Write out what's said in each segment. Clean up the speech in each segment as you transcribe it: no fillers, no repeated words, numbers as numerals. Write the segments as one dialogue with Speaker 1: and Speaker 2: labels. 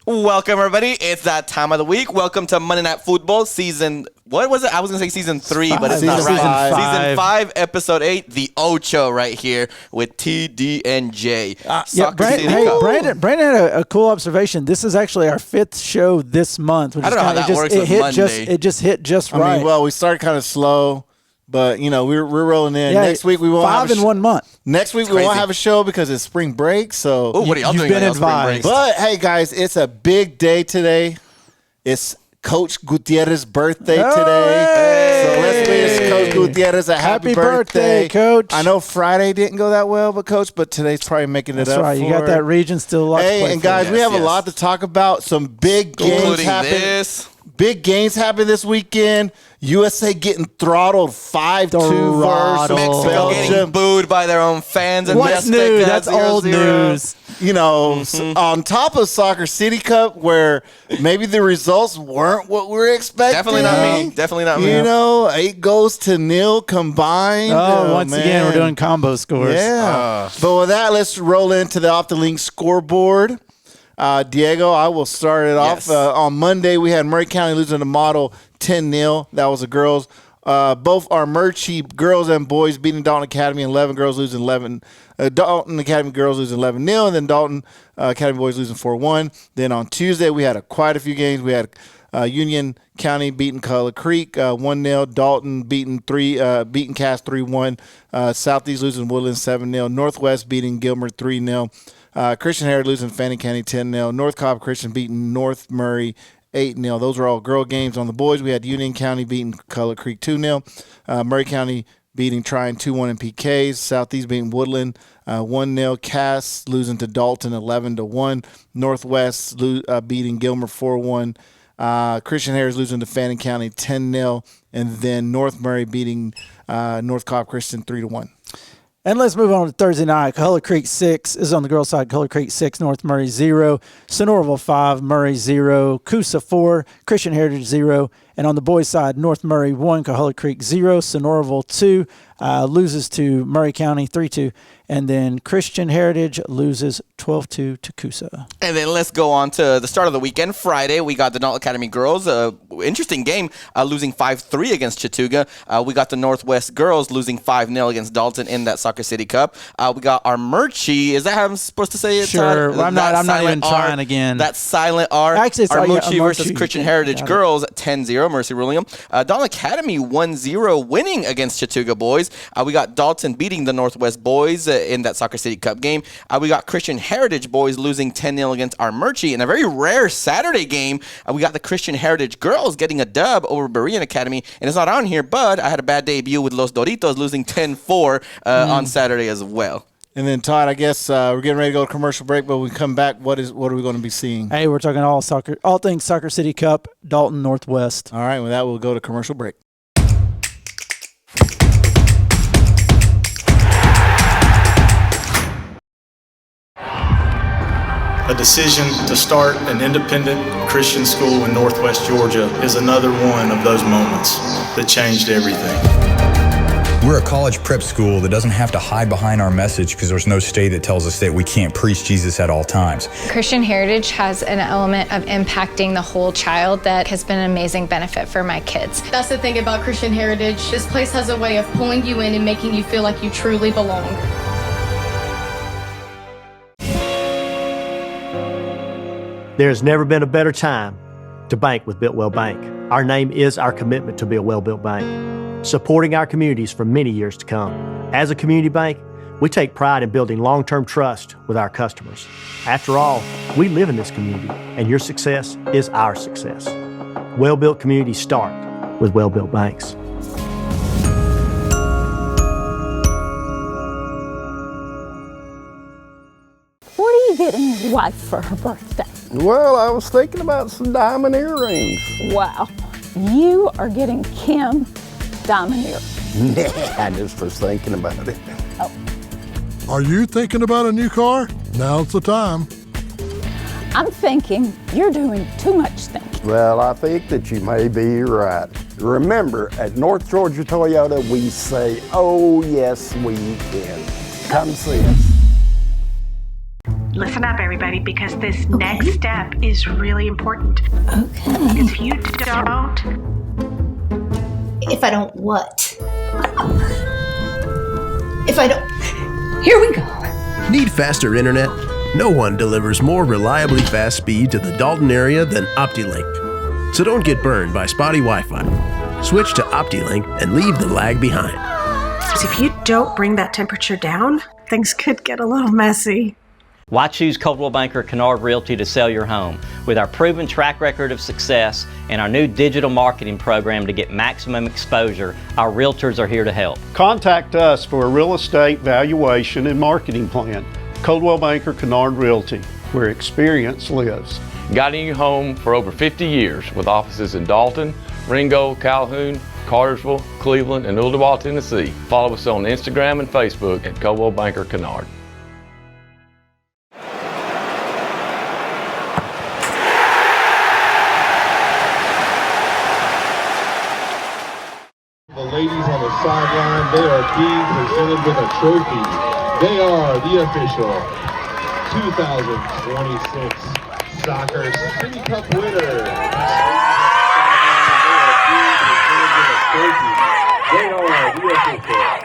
Speaker 1: Welcome, everybody. It's that time of the week. Welcome to Monday Night Football season. What was it? I was going to say season 3, but it's not right. Season 5, episode 8, the Ocho right here with TD and J.
Speaker 2: Brandon had a cool observation. This is actually our 5th show this month.
Speaker 1: I don't know how that works with Monday.
Speaker 2: It just hit just right.
Speaker 3: I mean, well, we started kind of slow. But, you know, we're rolling in.
Speaker 2: Yeah,
Speaker 3: next week we won't have
Speaker 2: 5 in 1 month.
Speaker 3: Next week we won't have a show because it's spring break. So
Speaker 1: what are y'all doing?
Speaker 2: You've been advised.
Speaker 3: But, hey, guys, it's a big day today. It's Coach Gutierrez's birthday today. So let's wish Coach Gutierrez a happy birthday,
Speaker 2: Coach.
Speaker 3: I know Friday didn't go that well, but today's probably making it up.
Speaker 2: That's right. You got that region still locked.
Speaker 3: Hey, and guys, we have a lot to talk about. Some big games happen. Big games happen this weekend. USA getting throttled 5-2 versus
Speaker 1: Mexico getting booed by their own fans. And
Speaker 2: what's new? That's old news.
Speaker 3: You know, on top of Soccer City Cup, where maybe the results weren't what we were expecting.
Speaker 1: Definitely not me.
Speaker 3: You know, 8-0 combined.
Speaker 2: Once again, we're doing combo scores.
Speaker 3: Yeah. But with that, let's roll into the Off the Link scoreboard. Diego, I will start it off. On Monday, we had Murray County losing to Model 10-0. That was the girls. Both our Murchie girls and boys beating Dalton Academy 11. Girls losing 11. Dalton Academy girls losing 11-0, and then Dalton Academy boys losing 4-1. Then on Tuesday, we had quite a few games. We had Union County beating Color Creek 1-0. Dalton beating Cass 3-1. Southeast losing Woodland 7-0. Northwest beating Gilmer 3-0. Christian Heritage losing Fannin County 10-0. North Cobb Christian beating North Murray 8-0. Those were all girl games. On the boys, we had Union County beating Color Creek 2-0. Murray County beating Tryon 2-1 in PKs. Southeast beating Woodland 1-0. Cass losing to Dalton 11-1. Northwest beating Gilmer 4-1. Christian Heritage losing to Fannin County 10-0. And then North Murray beating North Cobb Christian 3-1.
Speaker 2: And let's move on to Thursday night. Color Creek 6 is on the girls' side. Color Creek 6, North Murray 0. Sonoraville 5, Murray 0. Coosa 4, Christian Heritage 0. And on the boys' side, North Murray 1, Color Creek 0. Sonoraville 2 loses to Murray County 3-2. And then Christian Heritage loses 12-2 to Coosa.
Speaker 1: And then let's go on to the start of the weekend. Friday, we got the Dalton Academy girls. Interesting game, losing 5-3 against Chattooga. We got the Northwest girls losing 5-0 against Dalton in that Soccer City Cup. We got our Murchie. Is that how I'm supposed to say it?
Speaker 2: Sure. Well, I'm not even trying again.
Speaker 1: That silent R.
Speaker 2: Actually, it's
Speaker 1: our
Speaker 2: Murchie
Speaker 1: versus Christian Heritage girls 10-0. Mercy ruling them. Dalton Academy 1-0 winning against Chattooga boys. We got Dalton beating the Northwest boys in that Soccer City Cup game. We got Christian Heritage boys losing 10-0 against our Murchie. In a very rare Saturday game, we got the Christian Heritage girls getting a dub over Berean Academy. And it's not on here, but I had a bad debut with Los Doritos losing 10-4 on Saturday as well.
Speaker 3: And then, Todd, I guess we're getting ready to go to commercial break, but when we come back, what are we going to be seeing?
Speaker 2: Hey, we're talking all things Soccer City Cup, Dalton Northwest.
Speaker 3: All right, with that, we'll go to commercial break.
Speaker 4: A decision to start an independent Christian school in Northwest Georgia is another one of those moments that changed everything.
Speaker 5: We're a college prep school that doesn't have to hide behind our message because there's no state that tells us that we can't preach Jesus at all times.
Speaker 6: Christian Heritage has an element of impacting the whole child that has been an amazing benefit for my kids.
Speaker 7: That's the thing about Christian Heritage. This place has a way of pulling you in and making you feel like you truly belong.
Speaker 8: There's never been a better time to bank with Built-Well Bank. Our name is our commitment to be a well-built bank, supporting our communities for many years to come. As a community bank, we take pride in building long-term trust with our customers. After all, we live in this community, and your success is our success. Well-built communities start with well-built banks.
Speaker 9: What are you getting your wife for her birthday?
Speaker 10: Well, I was thinking about some diamond earrings.
Speaker 9: Wow, you are getting Kim diamond earrings.
Speaker 10: I just was thinking about it.
Speaker 9: Oh.
Speaker 11: Are you thinking about a new car? Now's the time.
Speaker 9: I'm thinking you're doing too much thinking.
Speaker 10: Well, I think that you may be right. Remember, at North Georgia Toyota, we say, oh, yes, we can. Come see us.
Speaker 12: Listen up, everybody, because this next step is really important.
Speaker 9: Okay.
Speaker 12: If you don't...
Speaker 13: If I don't what? If I don't... Here we go.
Speaker 14: Need faster internet? No one delivers more reliably fast speed to the Dalton area than OptiLink. So don't get burned by spotty Wi-Fi. Switch to OptiLink and leave the lag behind.
Speaker 12: If you don't bring that temperature down, things could get a little messy.
Speaker 15: Why choose Coldwell Banker Kennard Realty to sell your home? With our proven track record of success and our new digital marketing program to get maximum exposure, our realtors are here to help.
Speaker 16: Contact us for a real estate valuation and marketing plan. Coldwell Banker Kennard Realty, where experience lives.
Speaker 17: Guiding you home for over 50 years with offices in Dalton, Ringgold, Calhoun, Cartersville, Cleveland, and Ooltewah, Tennessee. Follow us on Instagram and Facebook at Coldwell Banker Kennard.
Speaker 18: The ladies on the sideline, they are being presented with a trophy. They are the official 2026 Soccer City Cup winner. They are the official.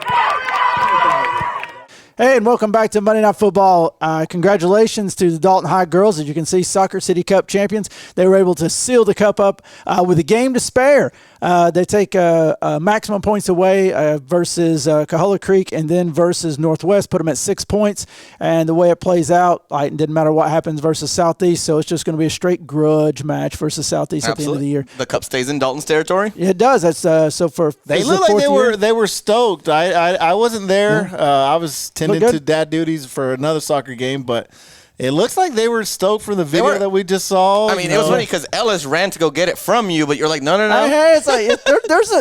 Speaker 2: Hey, and welcome back to Monday Night Football. Congratulations to the Dalton High girls. As you can see, Soccer City Cup champions. They were able to seal the cup up with a game to spare. They take maximum points away versus Cahulla Creek and then versus Northwest, put them at 6 points. And the way it plays out, it didn't matter what happens versus Southeast, so it's just going to be a straight grudge match versus Southeast at the end of the year.
Speaker 1: The cup stays in Dalton's territory?
Speaker 2: Yeah, it does. That's so for
Speaker 3: they look like they were stoked. I wasn't there. Yeah. I was tending to dad duties for another soccer game, but it looks like they were stoked for the video that we just saw.
Speaker 1: I mean, it was funny because Ellis ran to go get it from you, but you're like, no.
Speaker 2: Hey, it's like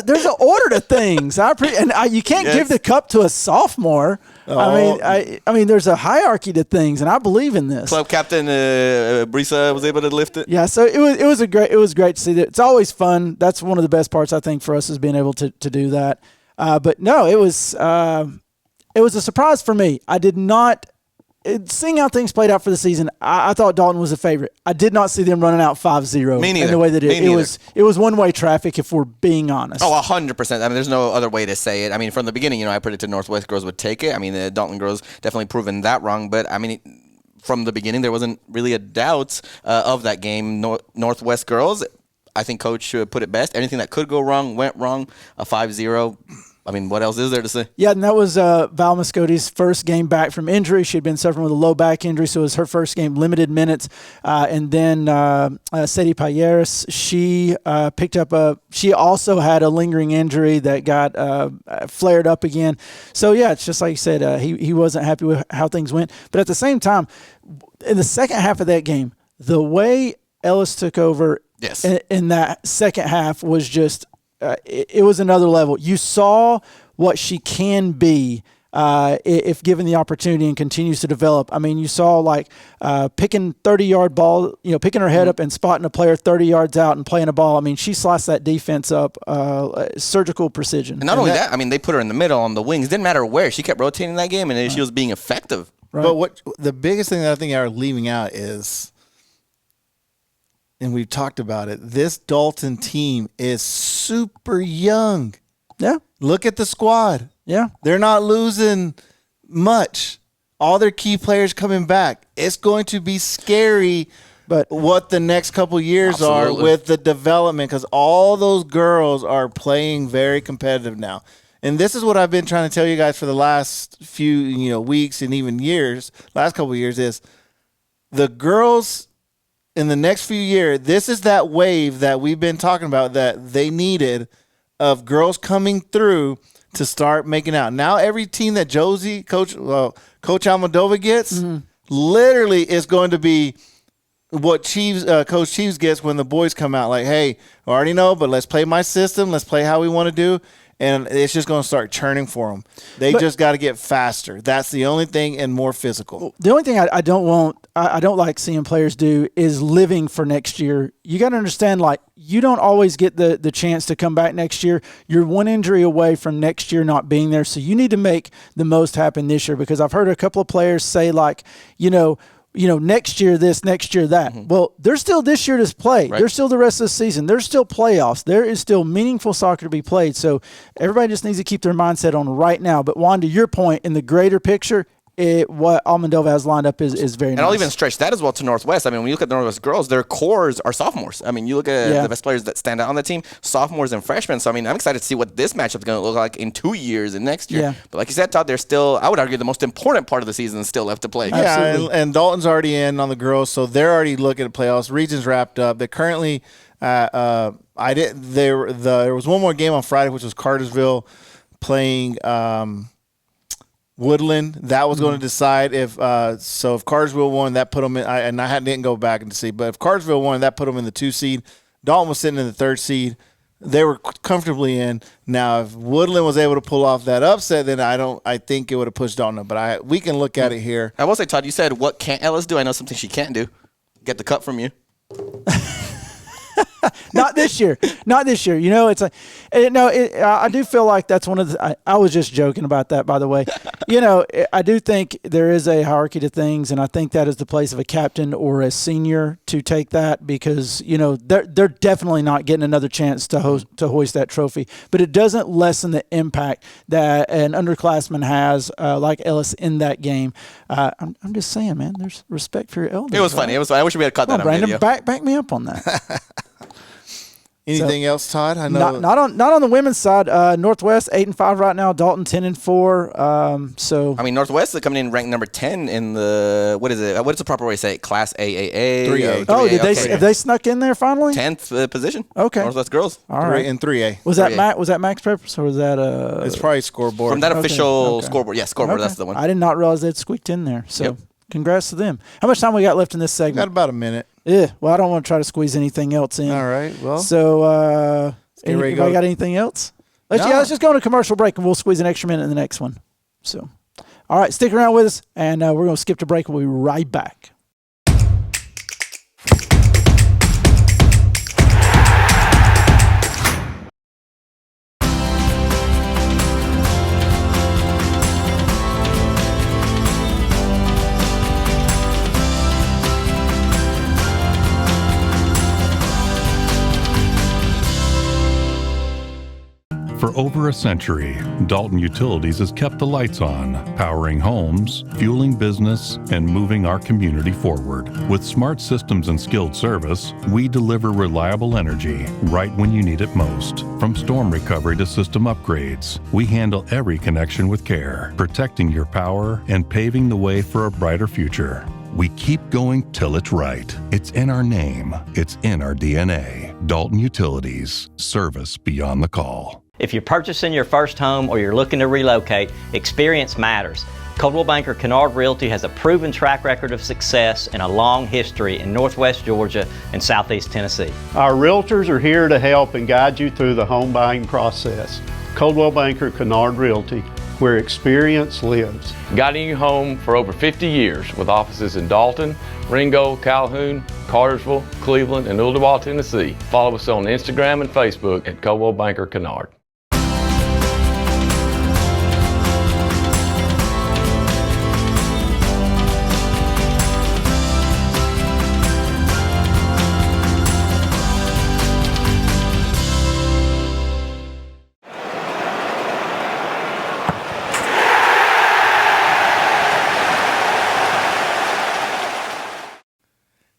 Speaker 2: there's an order to things. You can't give the cup to a sophomore. Oh. I mean, there's a hierarchy to things, and I believe in this.
Speaker 1: Club captain Brisa was able to lift it.
Speaker 2: Yeah, so it was great to see that. It's always fun. That's one of the best parts I think for us is being able to do that. But no, it was a surprise for me. I did not. Seeing how things played out for the season, I thought Dalton was a favorite. I did not see them running out 5-0 in the way that it was one-way traffic, if we're being honest.
Speaker 1: Oh, 100%. I mean, there's no other way to say it. I mean, from the beginning, I predicted Northwest girls would take it. I mean, the Dalton girls definitely proven that wrong. But, I mean, from the beginning, there wasn't really a doubt of that game. Northwest girls, I think Coach put it best. Anything that could go wrong went wrong. A 5-0. I mean, what else is there to say?
Speaker 2: Yeah, and that was Val Moscoti's first game back from injury. She had been suffering with a low back injury, so it was her first game, limited minutes. And then Sadie Payeras, she picked up she also had a lingering injury that got flared up again. So, yeah, it's just like you said, he wasn't happy with how things went. But at the same time, in the second half of that game, the way Ellis took over in that second half was just it was another level. You saw what she can be if given the opportunity and continues to develop. I mean, you saw picking 30-yard ball, picking her head up and spotting a player 30 yards out and playing a ball. I mean, she sliced that defense up, surgical precision.
Speaker 1: And not only that, I mean, they put her in the middle on the wings. Didn't matter where. She kept rotating that game, and she was being effective.
Speaker 3: Right. But what the biggest thing that I think are leaving out is, and we've talked about it, this Dalton team is super young.
Speaker 2: Yeah.
Speaker 3: Look at the squad.
Speaker 2: Yeah.
Speaker 3: They're not losing much. All their key players coming back. It's going to be scary what the next couple years are with the development, because all those girls are playing very competitive now. And this is what I've been trying to tell you guys for the last few weeks and even last couple of years, is the girls – in the next few years, this is that wave that we've been talking about that they needed of girls coming through to start making out. Now every team that Coach Almodovar gets, literally is going to be what Coach Chiefs gets when the boys come out. Like, hey, I already know, but let's play my system. Let's play how we want to do. And it's just going to start churning for them. They just got to get faster. That's the only thing, and more physical.
Speaker 2: The only thing I don't like seeing players do is living for next year. You got to understand, you don't always get the chance to come back next year. You're one injury away from next year not being there. So you need to make the most happen this year, because I've heard a couple of players say, next year this, next year that. Well, there's still this year to play.
Speaker 1: Right.
Speaker 2: There's still the rest of the season. There's still playoffs. There is still meaningful soccer to be played. So everybody just needs to keep their mindset on right now. But Juan, to your point, in the greater picture, what Almondova has lined up is very nice.
Speaker 1: And I'll even stretch that as well to Northwest. I mean, when you look at the Northwest girls, their cores are sophomores. I mean, you look at the best players that stand out on the team, sophomores and freshmen. So, I mean, I'm excited to see what this matchup is going to look like in 2 years and next year.
Speaker 2: Yeah.
Speaker 1: But like you said, Todd, there's still, I would argue, the most important part of the season is still left to play.
Speaker 3: Yeah, and Dalton's already in on the girls, so they're already looking at playoffs. Region's wrapped up. They're currently there was one more game on Friday, which was Cartersville playing Woodland. That was going to decide if Cartersville won, that put them in. Didn't go back and see, but if Cartersville won, that put them in the 2 seed. Dalton was sitting in the 3rd seed. They were comfortably in. Now, if Woodland was able to pull off that upset, then I think it would have pushed Dalton up. But we can look at it here.
Speaker 1: I will say, Todd, you said, what can't Ellis do? I know something she can't do. Get the cup from you.
Speaker 2: Not this year. It's like, I do feel like that's one of the, I was just joking about that, by the way. I do think there is a hierarchy to things, and I think that is the place of a captain or a senior to take that because, they're definitely not getting another chance to hoist that trophy. But it doesn't lessen the impact that an underclassman has, like Ellis, in that game. I'm just saying, man, there's respect for your elders.
Speaker 1: It was funny. It was funny. I wish we had caught that on
Speaker 2: Brandon,
Speaker 1: video.
Speaker 2: back me up on that.
Speaker 3: Anything else, Todd? I know
Speaker 2: not on the women's side. Northwest 8-5 right now. Dalton 10-4. So
Speaker 1: I mean, Northwest is coming in ranked number 10 in the what is it? What's the proper way to say it? Class AAA.
Speaker 3: 3A.
Speaker 2: Oh, have they snuck in there finally?
Speaker 1: 10th position.
Speaker 2: Okay.
Speaker 1: Northwest girls.
Speaker 2: All right.
Speaker 3: In 3A.
Speaker 2: Was that Max Preps or was that
Speaker 3: It's probably scoreboard
Speaker 1: from that official scoreboard. Yeah, scoreboard.
Speaker 2: Okay.
Speaker 1: That's the one.
Speaker 2: I did not realize they'd squeaked in there. So congrats to them. How much time we got left in this segment?
Speaker 3: Got about a minute.
Speaker 2: Yeah. Well, I don't want to try to squeeze anything else in.
Speaker 3: All right. Well.
Speaker 2: So, anybody got anything else? Let's just go on a commercial break and we'll squeeze an extra minute in the next one. So, all right, stick around with us and we're going to skip to break. We'll be right back.
Speaker 19: For over a century, Dalton Utilities has kept the lights on, powering homes, fueling business, and moving our community forward. With smart systems and skilled service, we deliver reliable energy right when you need it most. From storm recovery to system upgrades, we handle every connection with care, protecting your power and paving the way for a brighter future. We keep going till it's right. It's in our name. It's in our DNA. Dalton Utilities. Service beyond the call.
Speaker 15: If you're purchasing your first home or you're looking to relocate, experience matters. Coldwell Banker Kennard Realty has a proven track record of success and a long history in Northwest Georgia and Southeast Tennessee.
Speaker 16: Our realtors are here to help and guide you through the home buying process. Coldwell Banker Kennard Realty, where experience lives.
Speaker 17: Guiding you home for over 50 years with offices in Dalton, Ringgold, Calhoun, Cartersville, Cleveland, and Ooltewah, Tennessee. Follow us on Instagram and Facebook at Coldwell Banker Kennard.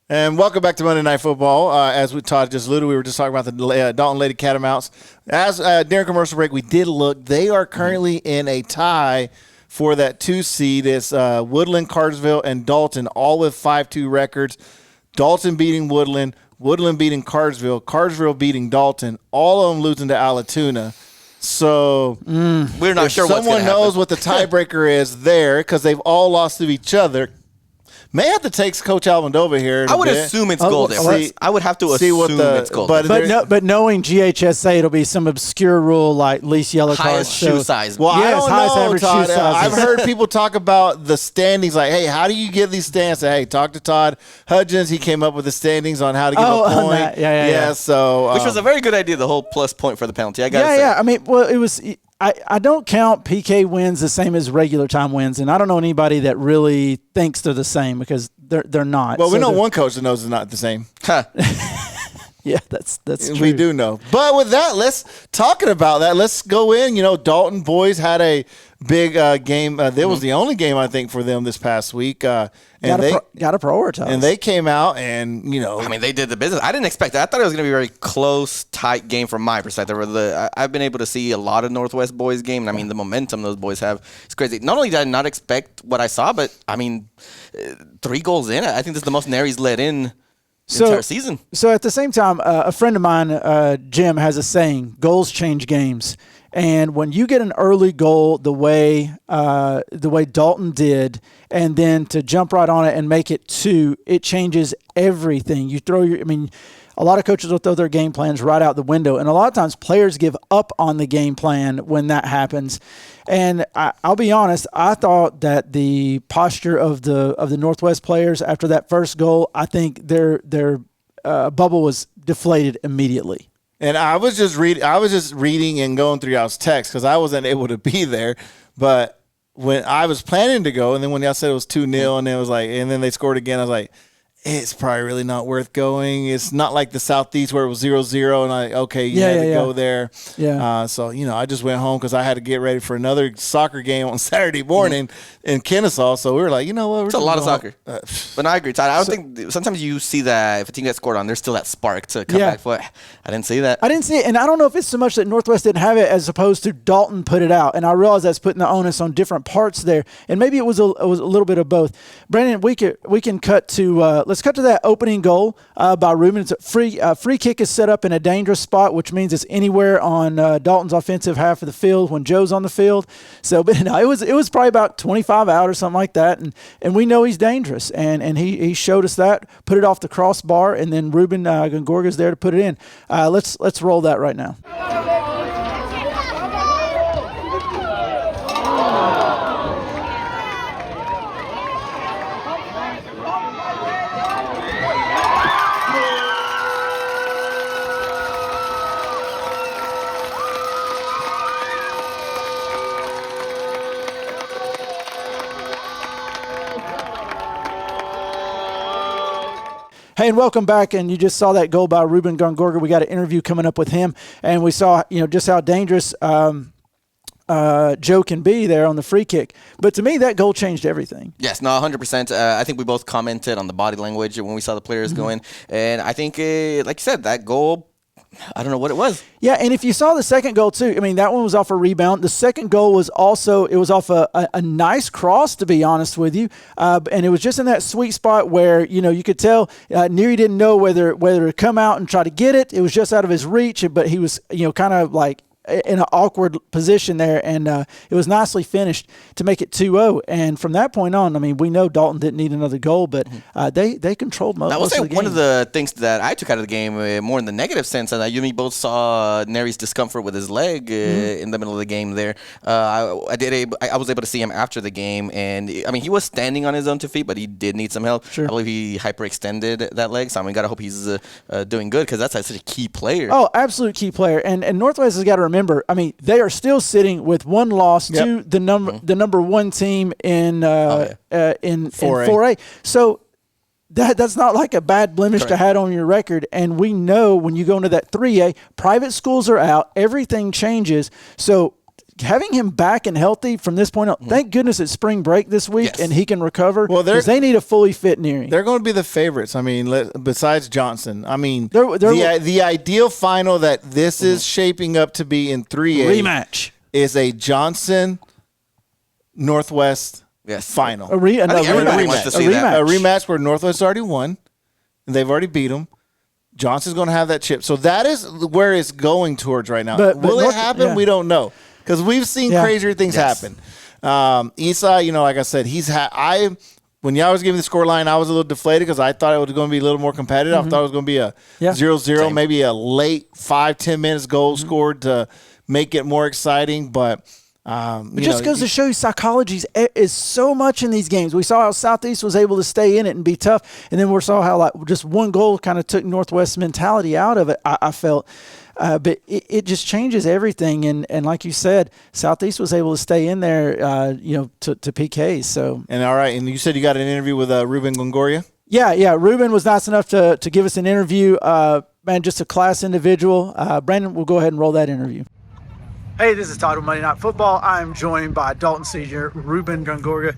Speaker 3: And welcome back to Monday Night Football. As we talked just alluded, we were just talking about the Dalton Lady Catamounts. As during commercial break, we did look. They are currently in a tie for that 2 seed. It's Woodland, Cartersville, and Dalton, all with 5-2 records. Dalton beating Woodland, Woodland beating Cartersville, Cartersville beating Dalton, all of them losing to Alatoona. So
Speaker 1: we're not sure what's going to happen.
Speaker 3: Someone knows what the tiebreaker is there because they've all lost to each other. May have to take Coach Almondova here.
Speaker 1: I would assume it's goal difference. I would have to assume it's goal difference.
Speaker 2: But knowing GHSA, it'll be some obscure rule like least yellow cards.
Speaker 1: Highest shoe size.
Speaker 3: Well,
Speaker 2: yes,
Speaker 3: I don't know, Todd.
Speaker 2: shoe
Speaker 3: I've heard people talk about the standings. Like, hey, how do you get these standings? Hey, talk to Todd Hudgens. He came up with the standings on how to give a point.
Speaker 2: Yeah.
Speaker 3: So,
Speaker 1: which was a very good idea. The whole plus point for the penalty. I got to say.
Speaker 2: Yeah. I mean, well, it was. I don't count PK wins the same as regular time wins, and I don't know anybody that really thinks they're the same because they're not.
Speaker 3: Well, we know one coach that knows it's not the same.
Speaker 2: Yeah, that's true.
Speaker 3: We do know. But with that, talking about that, let's go in. Dalton boys had a big game. That was the only game, I think, for them this past week.
Speaker 2: And got to prioritize.
Speaker 3: And they came out and,
Speaker 1: they did the business. I didn't expect that. I thought it was going to be a very close, tight game from my perspective. I've been able to see a lot of Northwest boys game. And, the momentum those boys have is crazy. Not only did I not expect what I saw, but, 3 goals in. I think this is the most Nary's let in entire season.
Speaker 2: So at the same time, a friend of mine, Jim, has a saying: goals change games. And when you get an early goal, the way Dalton did, and then to jump right on it and make it 2, it changes everything. You throw a lot of coaches will throw their game plans right out the window, and a lot of times players give up on the game plan when that happens. And I'll be honest, I thought that the posture of the Northwest players after that first goal, I think their bubble was deflated immediately.
Speaker 3: And I was just reading and going through y'all's text because I wasn't able to be there. But when I was planning to go, and then when y'all said it was 2-0, and it was and then they scored again, I was like, it's probably really not worth going. It's not like the Southeast where it was 0-0 and you had to go there.
Speaker 2: Yeah.
Speaker 3: So, I just went home because I had to get ready for another soccer game on Saturday morning in Kennesaw. So we were like, you know what?
Speaker 1: It's a lot of soccer. But I agree, Todd. I don't think sometimes you see that if a team gets scored on, there's still that spark to come back. But I didn't see that.
Speaker 2: I didn't see it. And I don't know if it's so much that Northwest didn't have it as opposed to Dalton put it out. And I realize that's putting the onus on different parts there. And maybe it was a little bit of both. Brandon, we can cut to let's cut to that opening goal by Ruben. It's a free kick is set up in a dangerous spot, which means it's anywhere on Dalton's offensive half of the field when Joe's on the field. So, but no, it was probably about 25 out or something like that, and we know he's dangerous, and he showed us that. Put it off the crossbar, and then Ruben Gongorga's there to put it in. Let's roll that right now. Hey, and welcome back. And you just saw that goal by Ruben Gongorga. We got an interview coming up with him, and we saw just how dangerous Joe can be there on the free kick. But to me, that goal changed everything.
Speaker 1: Yes, no, 100%. I think we both commented on the body language when we saw the players go in, and I think, like you said, that goal, I don't know what it was.
Speaker 2: Yeah, and if you saw the second goal too, that one was off a rebound. The second goal was also, it was off a nice cross, to be honest with you, and it was just in that sweet spot where you could tell Neary didn't know whether to come out and try to get it. It was just out of his reach, but he was kind of like in an awkward position there, and it was nicely finished to make it 2-0. And from that point on, we know Dalton didn't need another goal, but they controlled most of the game.
Speaker 1: One of the things that I took out of the game, more in the negative sense, and you and me both saw Nary's discomfort with his leg in the middle of the game there. I was able to see him after the game, and he was standing on his own 2 feet, but he did need some help.
Speaker 2: Sure.
Speaker 1: I believe he hyperextended that leg, so gotta hope he's doing good because that's such a key player.
Speaker 2: Oh, absolute key player. And Northwest has got to remember, they are still sitting with one loss to the number one team in 4A. So that's not like a bad blemish to have on your record. And we know when you go into that 3A, private schools are out, everything changes. So having him back and healthy from this point on, thank goodness it's spring break this week and he can recover. Well, they need a fully fit Neary.
Speaker 3: They're going to be the favorites. Besides Johnson, the ideal final that this is shaping up to be in 3A
Speaker 2: rematch
Speaker 3: is a Johnson Northwest final.
Speaker 2: A rematch
Speaker 3: where Northwest already won and they've already beat them. Johnson's going to have that chip. So that is where it's going towards right now. Will it happen? Yeah. We don't know. Because we've seen crazier things happen. Esai, like I said, when y'all was giving the score line, I was a little deflated because I thought it was going to be a little more competitive. I thought it was going to be a 0-0, maybe a late 5-10 minutes goal scored to make it more exciting. But
Speaker 2: It just goes to show you psychology is so much in these games. We saw how Southeast was able to stay in it and be tough, and then we saw how just one goal kind of took Northwest's mentality out of it, I felt. But it just changes everything, and like you said, Southeast was able to stay in there, to PKs. So
Speaker 3: all right, and you said you got an interview with Ruben Gongoria?
Speaker 2: Yeah. Ruben was nice enough to give us an interview. Man, just a class individual. Brandon, we'll go ahead and roll that interview. Hey, this is Todd with Monday Night Football. I'm joined by Dalton Senior, Ruben Gongoria.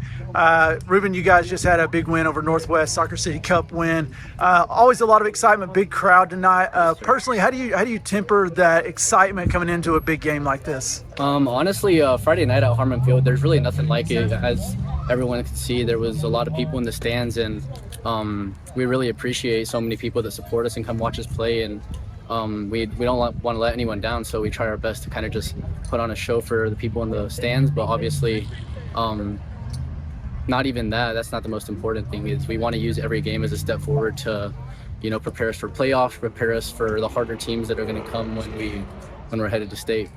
Speaker 2: Ruben, you guys just had a big win over Northwest, Soccer City Cup win. Always a lot of excitement, big crowd tonight. Personally, how do you temper that excitement coming into a big game like this?
Speaker 20: Honestly, Friday night at Harmon Field, there's really nothing like it. As everyone can see, there was a lot of people in the stands, and we really appreciate so many people that support us and come watch us play. And we don't want to let anyone down, so we try our best to kind of just put on a show for the people in the stands. But obviously, not even that's not the most important thing. Is we want to use every game as a step forward to, prepare us for playoffs, prepare us for the harder teams that are going to come when we're headed to state.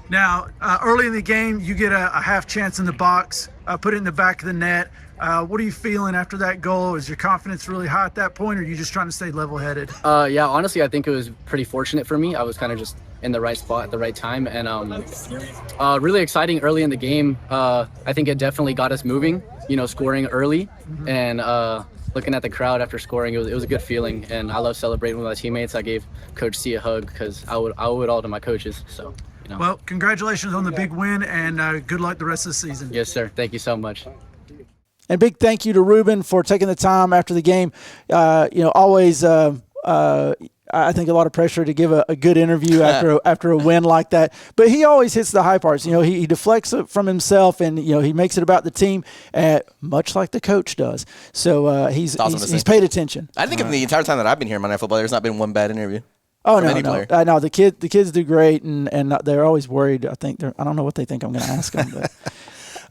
Speaker 2: Now, early in the game, you get a half chance in the box, put it in the back of the net. What are you feeling after that goal? Is your confidence really high at that point, or are you just trying to stay level-headed?
Speaker 20: Yeah, honestly, I think it was pretty fortunate for me. I was kind of just in the right spot at the right time, and really exciting early in the game. I think it definitely got us moving, scoring early, and looking at the crowd after scoring, it was a good feeling, and I love celebrating with my teammates. I gave Coach C a hug because I owe it all to my coaches. So,
Speaker 2: Well, congratulations on the big win, and good luck the rest of the season.
Speaker 20: Yes, sir. Thank you so much.
Speaker 2: And big thank you to Ruben for taking the time after the game. Always, I think a lot of pressure to give a good interview after a win like that. But he always hits the high parts. He deflects it from himself, and he makes it about the team, much like the coach does. So he's paid attention.
Speaker 1: I think the entire time that I've been here in Monday Night Football, there's not been one bad interview.
Speaker 2: Oh, no. No, the kids do great, and they're always worried. I don't know what they think I'm going to ask them.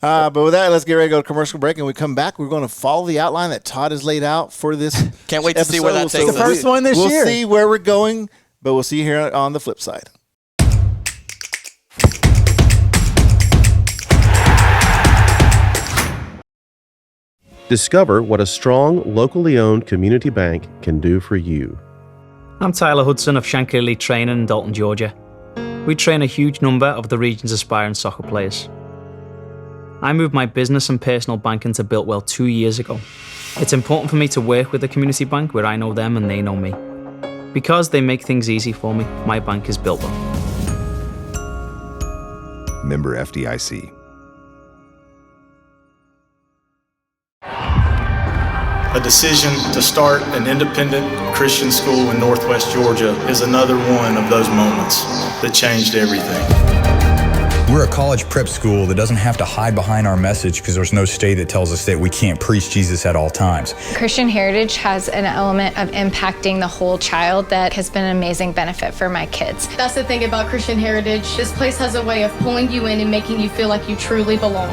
Speaker 3: But with that, let's get ready to go to commercial break. And when we come back, we're going to follow the outline that Todd has laid out for this.
Speaker 1: Can't wait to see where that takes us.
Speaker 2: The first one this year.
Speaker 3: We'll see where we're going, but we'll see you here on the flip side.
Speaker 14: Discover what a strong, locally owned community bank can do for you.
Speaker 21: I'm Tyler Hudson of Shankly Elite Training in Dalton, Georgia. We train a huge number of the region's aspiring soccer players. I moved my business and personal banking to Builtwell 2 years ago. It's important for me to work with a community bank where I know them and they know me. Because they make things easy for me, my bank is Builtwell.
Speaker 22: Member FDIC.
Speaker 4: A decision to start an independent Christian school in Northwest Georgia is another one of those moments that changed everything.
Speaker 5: We're a college prep school that doesn't have to hide behind our message because there's no state that tells us that we can't preach Jesus at all times.
Speaker 6: Christian Heritage has an element of impacting the whole child that has been an amazing benefit for my kids.
Speaker 7: That's the thing about Christian Heritage. This place has a way of pulling you in and making you feel like you truly belong.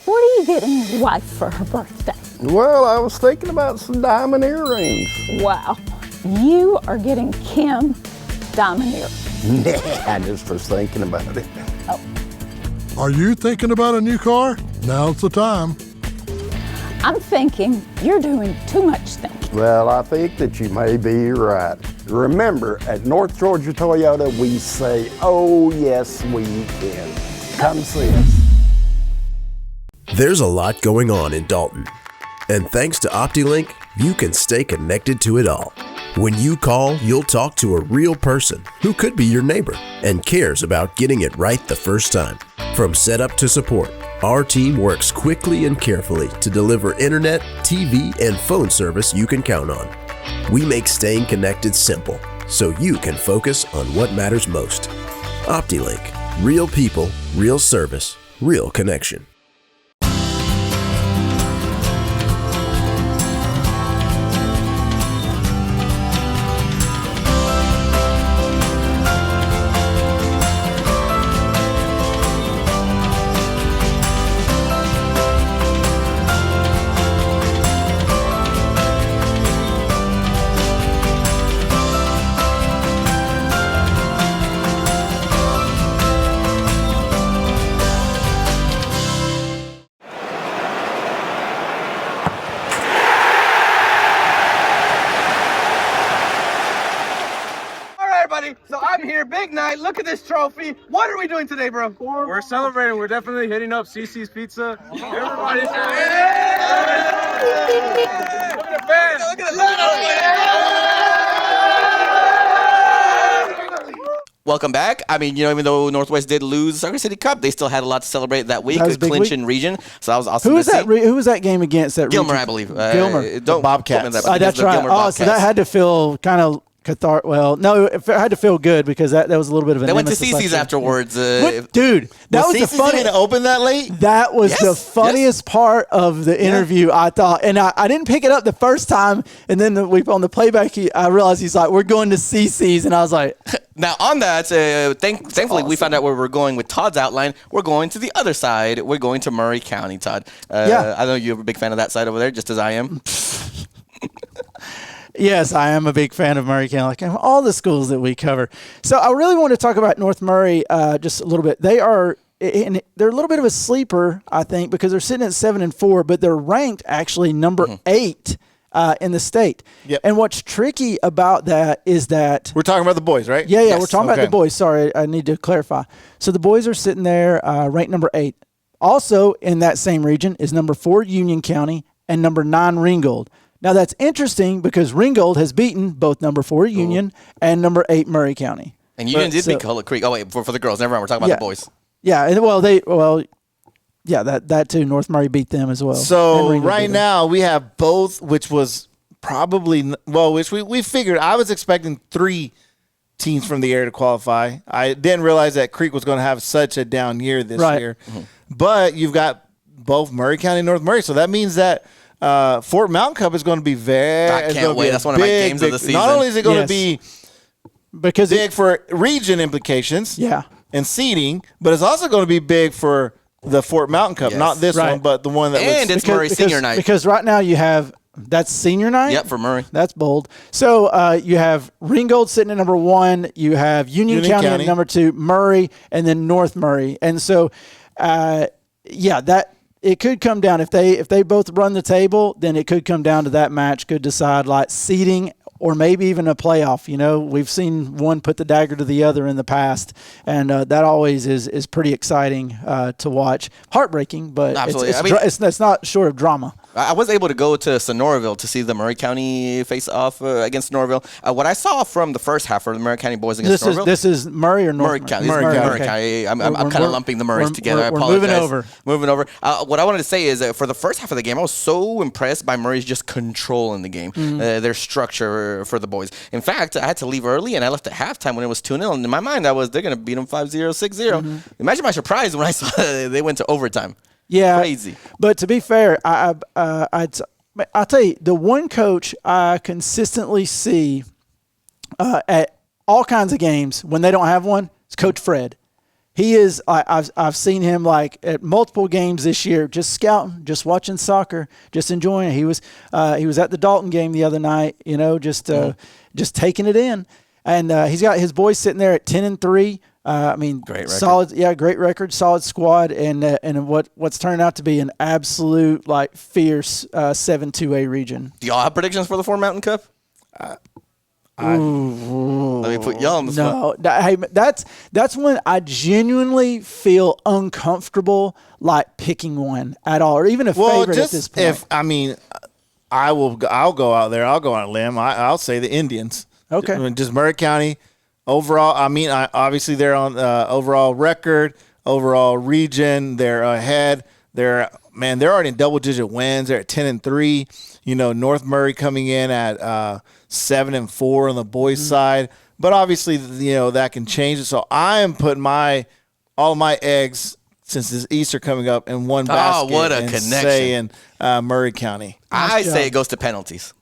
Speaker 9: What are you getting your wife for her birthday?
Speaker 10: Well, I was thinking about some diamond earrings.
Speaker 9: Wow. You are getting Kim diamond earrings.
Speaker 10: Nah, I just was thinking about it.
Speaker 9: Oh.
Speaker 11: Are you thinking about a new car? Now's the time.
Speaker 9: I'm thinking you're doing too much thinking.
Speaker 10: Well, I think that you may be right. Remember, at North Georgia Toyota, we say, oh, yes, we can. Come see us.
Speaker 14: There's a lot going on in Dalton. And thanks to OptiLink, you can stay connected to it all. When you call, you'll talk to a real person who could be your neighbor and cares about getting it right the first time. From setup to support, our team works quickly and carefully to deliver internet, TV, and phone service you can count on. We make staying connected simple so you can focus on what matters most. OptiLink. Real people, real service, real connection.
Speaker 8: I'm here. Big night. Look at this trophy. What are we doing today, bro?
Speaker 13: We're celebrating. We're definitely hitting up CC's Pizza. Everybody's
Speaker 8: Look at the fans. Look at
Speaker 1: Welcome back. I mean, even though Northwest did lose the Soccer City Cup, they still had a lot to celebrate that week.
Speaker 2: That was a big
Speaker 1: clinch in region, so that was awesome.
Speaker 2: Who was that game against? That
Speaker 1: Gilmer,
Speaker 2: region?
Speaker 1: I believe.
Speaker 2: Gilmer.
Speaker 1: Don't
Speaker 3: Bobcats.
Speaker 2: That's right. Oh, so that had to feel kind of cathartic. Well, no, it had to feel good because that was a little bit of a.
Speaker 1: They went to CC's afterwards.
Speaker 2: Dude, that was the
Speaker 3: funny to open that late.
Speaker 2: That was the funniest part of the interview, I thought, and I didn't pick it up the first time, and then on the playback, I realized he's like, "We're going to CC's," and I was like.
Speaker 1: Now, on that, thankfully, we found out where we're going with Todd's outline. We're going to the other side. We're going to Murray County, Todd. I know you're a big fan of that side over there, just as I am.
Speaker 2: Yes, I am a big fan of Murray County, like all the schools that we cover. So I really want to talk about North Murray just a little bit. They're a little bit of a sleeper, I think, because they're sitting at 7-4, but they're ranked actually number 8. In the state.
Speaker 3: Yep.
Speaker 2: And what's tricky about that is that...
Speaker 3: We're talking about the boys, right?
Speaker 2: Yeah, we're talking about the boys. Sorry, I need to clarify. So the boys are sitting there ranked number 8. Also in that same region is number 4 Union County and number 9 Ringgold. Now that's interesting because Ringgold has beaten both number 4 Union and number 8 Murray County.
Speaker 1: And Union did beat Culver Creek. Oh, wait, for the girls. Never mind. We're talking about the boys.
Speaker 2: Yeah, that too. North Murray beat them as well.
Speaker 3: So right now we have both, which was probably which we figured. I was expecting 3 teams from the area to qualify. I didn't realize that Creek was going to have such a down year this year. Mm-hmm. But you've got both Murray County and North Murray, so that means that Fort Mountain Cup is going to be very.
Speaker 1: I can't wait. That's one of my games of the season.
Speaker 3: Not only is it going to be big for region implications, and seeding, but it's also going to be big for the Fort Mountain Cup, not this one, but the one that
Speaker 1: it's Murray Senior Night.
Speaker 2: Because right now you have that's Senior Night.
Speaker 1: Yep, for Murray.
Speaker 2: That's bold. So you have Ringgold sitting at number 1. You have Union County at number 2, Murray, and then North Murray. And so, that it could come down if they both run the table, then it could come down to that match. Could decide like seeding. Or maybe even a playoff. We've seen one put the dagger to the other in the past, and that always is pretty exciting to watch. Heartbreaking, but it's not short of drama.
Speaker 1: I was able to go to Sonoraville to see the Murray County face off against Sonoraville. What I saw from the first half for the Murray County boys against Sonoraville.
Speaker 2: This is Murray or North
Speaker 1: Murray County?
Speaker 2: Murray
Speaker 1: County. I'm kind of lumping the Murrays together. I apologize. Moving over. What I wanted to say is that for the first half of the game, I was so impressed by Murray's just control in the game, their structure for the boys. In fact, I had to leave early, and I left at halftime when it was 2-0. And in my mind, they're going to beat them 5-0, 6-0. Imagine my surprise when I saw they went to overtime.
Speaker 2: Yeah,
Speaker 1: crazy.
Speaker 2: But to be fair, I'll tell you, the one coach I consistently see at all kinds of games when they don't have one is Coach Fred. He is. I've seen him like at multiple games this year, just scouting, just watching soccer, just enjoying it. He was at the Dalton game the other night, just taking it in, and he's got his boys sitting there at 10-3.
Speaker 1: Great record.
Speaker 2: Solid, great record, solid squad, and what's turning out to be an absolute fierce 7-2A region.
Speaker 1: Do y'all have predictions for the Fort Mountain Cup? Let me put y'all on the spot.
Speaker 2: No, hey, that's when I genuinely feel uncomfortable picking one at all, or even a favorite at this point.
Speaker 3: I'll go out there. I'll go on a limb. I'll say the Indians.
Speaker 2: Okay.
Speaker 3: Just Murray County overall. Obviously they're on overall record, overall region. They're ahead. They're already in double-digit wins. They're at 10-3. North Murray coming in at 7-4 on the boys' side. But obviously, that can change it. So I am putting all my eggs, since it's Easter coming up, in one basket.
Speaker 1: Oh, what a connection!
Speaker 3: Saying Murray County.
Speaker 1: I say it goes to penalties.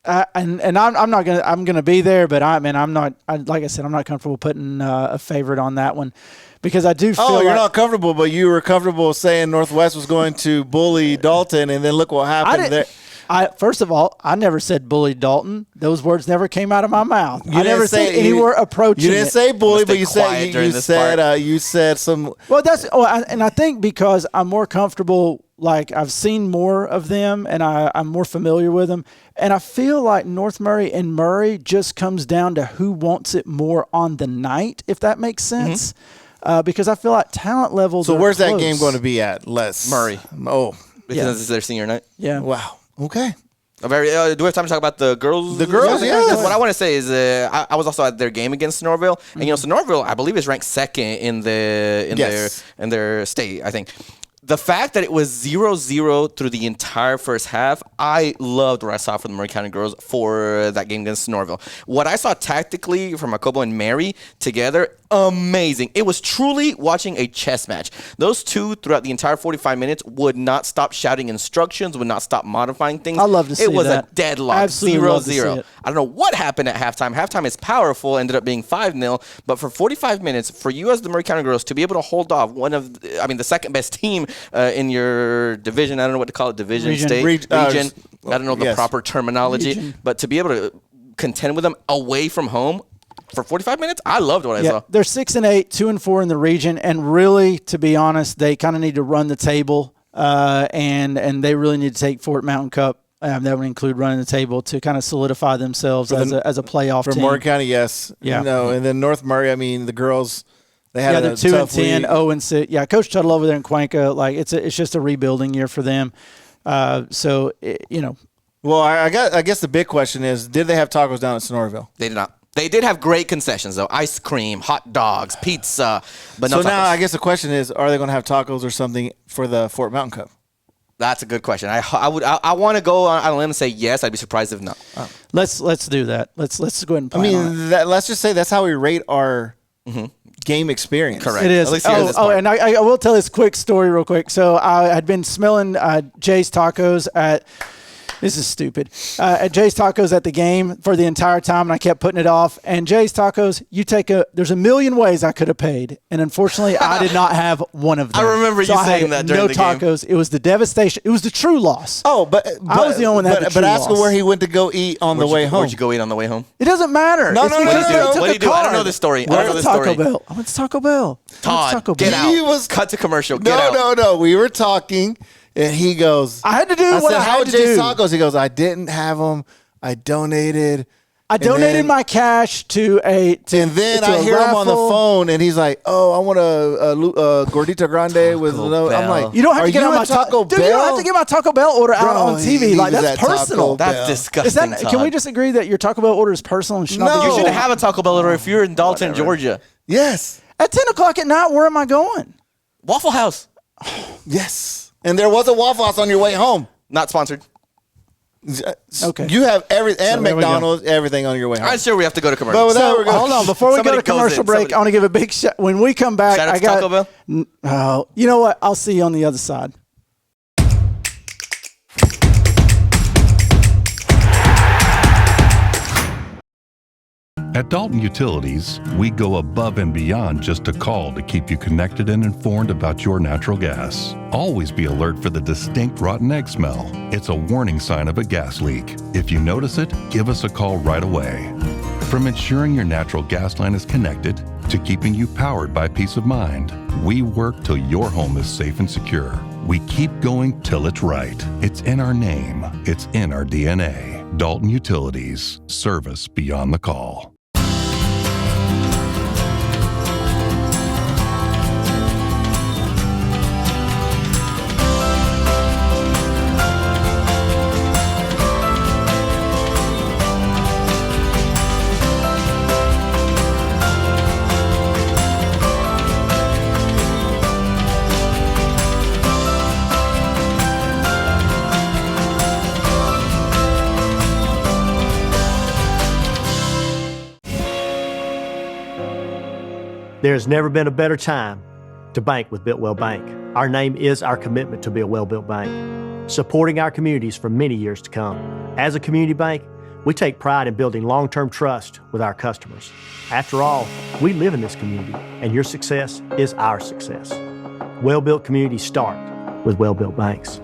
Speaker 2: And I'm not gonna. I'm gonna be there, but I'm not. Like I said, I'm not comfortable putting a favorite on that one. Because I do feel
Speaker 3: you're not comfortable, but you were comfortable saying Northwest was going to bully Dalton, and then look what happened there.
Speaker 2: First of all, I never said bully Dalton. Those words never came out of my mouth. I never said anywhere approaching.
Speaker 3: You didn't say bully, but you said some.
Speaker 2: Well, and I think because I'm more comfortable like I've seen more of them, and I'm more familiar with them. And I feel like North Murray and Murray just comes down to who wants it more on the night, if that makes sense. Because I feel like talent levels.
Speaker 3: So where's
Speaker 2: close.
Speaker 3: that game going to be at?
Speaker 1: Murray.
Speaker 3: Oh,
Speaker 1: because it's their senior night.
Speaker 2: Yeah.
Speaker 3: Wow. Okay.
Speaker 1: Do we have time to talk about the girls?
Speaker 3: The girls, yeah.
Speaker 1: What I want to say is, I was also at their game against Sonoraville, and Sonoraville, I believe, is ranked second in their state. I think. The fact that it was 0-0 through the entire first half, I loved what I saw from the Murray County girls for that game against Sonoraville. What I saw tactically from Jacobo and Mary together, amazing. It was truly watching a chess match. Those two, throughout the entire 45 minutes, would not stop shouting instructions, would not stop modifying things.
Speaker 2: I love to see that.
Speaker 1: It was a deadlock, 0-0.
Speaker 2: it.
Speaker 1: I don't know what happened at halftime. Halftime is powerful, ended up being 5-0. But for 45 minutes, for you as the Murray County girls to be able to hold off the second best team in your division, I don't know what to call it, region. I don't know the proper terminology, but to be able to contend with them away from home for 45 minutes, I loved what I saw.
Speaker 2: They're 6-8, 2-4 in the region, and really, to be honest, they kind of need to run the table, and they really need to take Fort Mountain Cup. That would include running the table to kind of solidify themselves as a playoff team.
Speaker 3: For Murray County, yes.
Speaker 2: Yeah.
Speaker 3: And then North Murray, I mean, the girls, they had
Speaker 2: they're
Speaker 3: a
Speaker 2: 2-10,
Speaker 3: tough week.
Speaker 2: 0-6. Yeah, Coach Tuttle over there in Cuenca, like it's just a rebuilding year for them. Well,
Speaker 3: I guess the big question is, did they have tacos down at Sonoraville?
Speaker 1: They did not. They did have great concessions, though. Ice cream, hot dogs, pizza, but no tacos.
Speaker 3: So now I guess the question is, are they going to have tacos or something for the Fort Mountain Cup?
Speaker 1: That's a good question. I want to go on a limb and say yes. I'd be surprised if not.
Speaker 2: Let's do that. Let's go ahead and plan on it.
Speaker 3: Let's just say that's how we rate our game experience.
Speaker 1: Correct.
Speaker 2: It is.
Speaker 1: At least here this part.
Speaker 2: And I will tell this quick story real quick. So I had been smelling Jay's Tacos at – this is stupid. At Jay's Tacos at the game for the entire time, and I kept putting it off. And Jay's Tacos, there's a million ways I could have paid, and unfortunately, I did not have one of them.
Speaker 1: I remember you saying that during the game.
Speaker 2: No tacos. It was the devastation. It was the true loss.
Speaker 3: Oh, but
Speaker 2: I was the only one that had the true
Speaker 3: But ask
Speaker 2: loss.
Speaker 3: him where he went to go eat on the way home.
Speaker 1: Where'd you go eat on the way home?
Speaker 2: It doesn't matter.
Speaker 3: No.
Speaker 1: What did you do? I don't know this story.
Speaker 2: I went to Taco Bell. I went to Taco Bell.
Speaker 1: Todd, get out. Cut to commercial. Get out.
Speaker 3: No. We were talking. And he goes,
Speaker 2: I had to do what I had to do.
Speaker 3: Jay's Tacos? He goes, I didn't have them. I donated.
Speaker 2: I donated my cash to a
Speaker 3: and then I hear him on the phone, and he's like, "Oh, I want a gordita grande with." I'm like,
Speaker 2: "You don't have to get on my
Speaker 3: Taco Bell.
Speaker 2: Dude, you don't have to get my Taco Bell order out on TV. Like that's personal.
Speaker 1: That's disgusting.
Speaker 2: Can we just agree that your Taco Bell order is personal and should not be?
Speaker 1: You should have a Taco Bell order if you're in Dalton, Georgia.
Speaker 3: Yes.
Speaker 2: At 10:00 at night, where am I going?
Speaker 1: Waffle House.
Speaker 3: Yes. And there was a Waffle House on your way home.
Speaker 1: Not sponsored.
Speaker 2: Okay.
Speaker 3: You have McDonald's, everything on your way home.
Speaker 1: I'm sure we have to go to commercial.
Speaker 2: Hold on. Before we go to commercial break, I want to give a big shout. When we come back,
Speaker 1: shout out to Taco Bell.
Speaker 2: Oh, you know what? I'll see you on the other side.
Speaker 19: At Dalton Utilities, we go above and beyond just a call to keep you connected and informed about your natural gas. Always be alert for the distinct rotten egg smell. It's a warning sign of a gas leak. If you notice it, give us a call right away. From ensuring your natural gas line is connected to keeping you powered by peace of mind, we work till your home is safe and secure. We keep going till it's right. It's in our name. It's in our DNA. Dalton Utilities. Service beyond the call.
Speaker 12: There's never been a better time to bank with Built Well Bank. Our name is our commitment to be a well-built bank, supporting our communities for many years to come. As a community bank, we take pride in building long-term trust with our customers. After all, we live in this community, and your success is our success. Well-built communities start with well-built banks.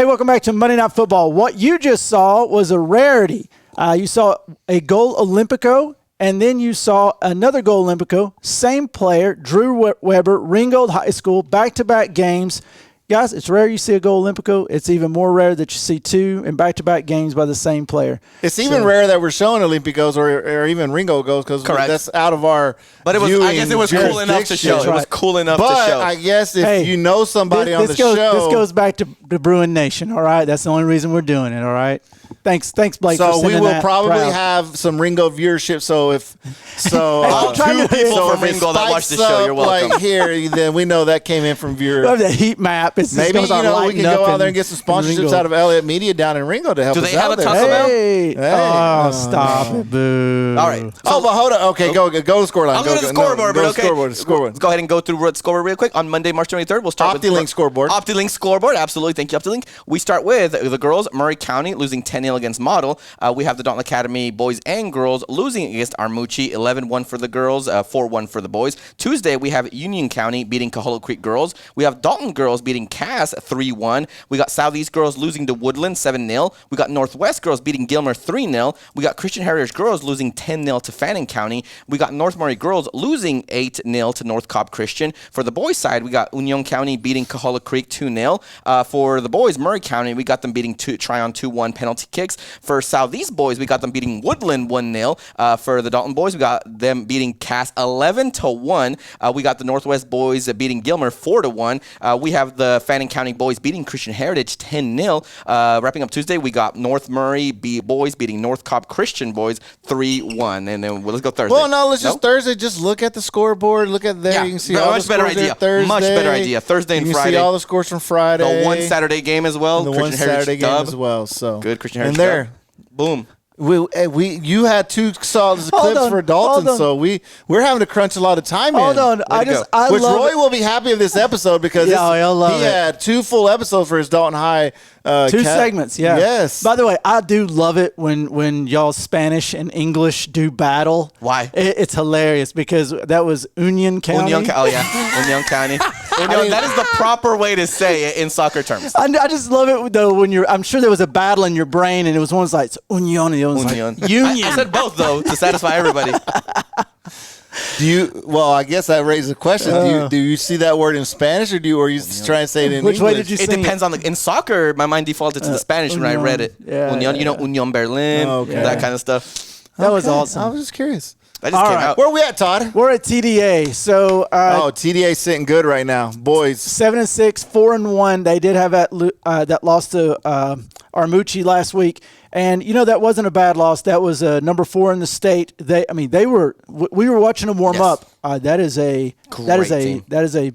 Speaker 2: Hey, welcome back to Monday Night Football. What you just saw was a rarity. You saw a goal Olympico, and then you saw another goal Olympico. Same player, Drew Weber, Ringgold High School, back-to-back games. Guys, it's rare you see a goal Olympico. It's even more rare that you see two in back-to-back games by the same player.
Speaker 3: It's even rare that we're showing Olympicos or even Ringo goals because that's out of our.
Speaker 1: But I guess it was cool enough to show. It was cool enough to show.
Speaker 3: But I guess if you know somebody on the show,
Speaker 2: this goes back to Bruin Nation. All right, that's the only reason we're doing it. All right. Thanks, Blake.
Speaker 3: So
Speaker 2: for
Speaker 3: we will
Speaker 2: that.
Speaker 3: probably have some Ringo viewership. So if
Speaker 1: two people from Ringo that watch the show, you're welcome.
Speaker 3: Like here, then we know that came in from viewers.
Speaker 2: We have that heat map. It's
Speaker 3: maybe we can go out there and get some sponsorships out of Elliott Media down in Ringo to help us out. Do they have a Taco Bell?
Speaker 2: Hey. Oh, stop it, boo!
Speaker 1: All right.
Speaker 3: So, but hold on. Okay, go to the scoreboard.
Speaker 1: I'll go to the scoreboard, but okay.
Speaker 3: Scoreboard.
Speaker 1: Let's go ahead and go through the scoreboard real quick. On Monday, March 23rd, we'll start with
Speaker 3: OptiLink scoreboard.
Speaker 1: OptiLink scoreboard, absolutely. Thank you, OptiLink. We start with the girls, Murray County losing 10-0 against Model. We have the Dalton Academy boys and girls losing against Armucci, 11-1 for the girls, 4-1 for the boys. Tuesday, we have Union County beating Coahulla Creek girls. We have Dalton girls beating Cass 3-1. We got Southeast girls losing to Woodland 7-0. We got Northwest girls beating Gilmer 3-0. We got Christian Heritage girls losing 10-0 to Fannin County. We got North Murray girls losing 8-0 to North Cobb Christian. For the boys side, we got Union County beating Coahulla Creek 2-0. For the boys, Murray County, we got them beating Tryon 2-1 penalty kicks. For Southeast boys, we got them beating Woodland 1-0. For the Dalton boys, we got them beating Cass 11-1. We got the Northwest boys beating Gilmer 4-1. We have the Fannin County boys beating Christian Heritage 10-0. Wrapping up Tuesday, we got North Murray boys beating North Cobb Christian boys 3-1. And then let's go Thursday.
Speaker 3: Well, no, let's just Thursday. Just look at the scoreboard. Look at there.
Speaker 1: Yeah,
Speaker 3: you can see all the scores there. Thursday.
Speaker 1: Much better idea. Thursday and Friday.
Speaker 3: You can see all the scores from Friday.
Speaker 1: The one Saturday game as well.
Speaker 3: And the
Speaker 1: Christian
Speaker 3: one
Speaker 1: Heritage
Speaker 3: Saturday
Speaker 1: dub.
Speaker 3: game as well. So
Speaker 1: good Christian Heritage.
Speaker 3: And there,
Speaker 1: boom.
Speaker 3: You had two solid clips for Dalton, so we're having to crunch a lot of time.
Speaker 2: Hold on,
Speaker 3: which Roy will be happy of this episode because he had 2 full episodes for his Dalton High.
Speaker 2: 2 segments, yeah.
Speaker 3: Yes.
Speaker 2: By the way, I do love it when y'all Spanish and English do battle.
Speaker 1: Why?
Speaker 2: It's hilarious because that was Union County.
Speaker 1: Union County. That is the proper way to say it in soccer terms.
Speaker 2: I just love it though when I'm sure there was a battle in your brain and it was one's like Union and the other was like Union.
Speaker 1: I said both though to satisfy everybody.
Speaker 3: I guess that raises a question. Do you see that word in Spanish or are you trying to say it in English?
Speaker 2: Which way did you see
Speaker 1: it? Depends on in soccer, my mind defaulted to the Spanish when I read it.
Speaker 2: Yeah,
Speaker 1: Union, Union Berlin, that kind of stuff.
Speaker 2: That was awesome.
Speaker 3: I was just curious.
Speaker 1: I just came out.
Speaker 3: Where are we at, Todd?
Speaker 2: We're at TDA. So
Speaker 3: TDA sitting good right now, boys.
Speaker 2: 7-6, 4-1. They did have that loss to Armucci last week, and that wasn't a bad loss. That was number 4 in the state. We were watching them warm up. That is a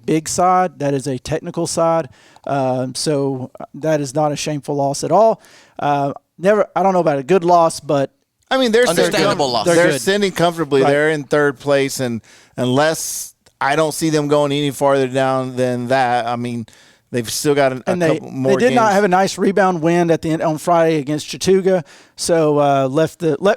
Speaker 2: big side. That is a technical side. So that is not a shameful loss at all. I don't know about a good loss, but.
Speaker 3: I mean, they're
Speaker 1: understandable loss.
Speaker 3: They're sitting comfortably. Right. They're in 3rd place, and unless I don't see them going any farther down than that, I mean, they've still got a couple more games.
Speaker 2: They did not have a nice rebound win at the end on Friday against Chattooga, so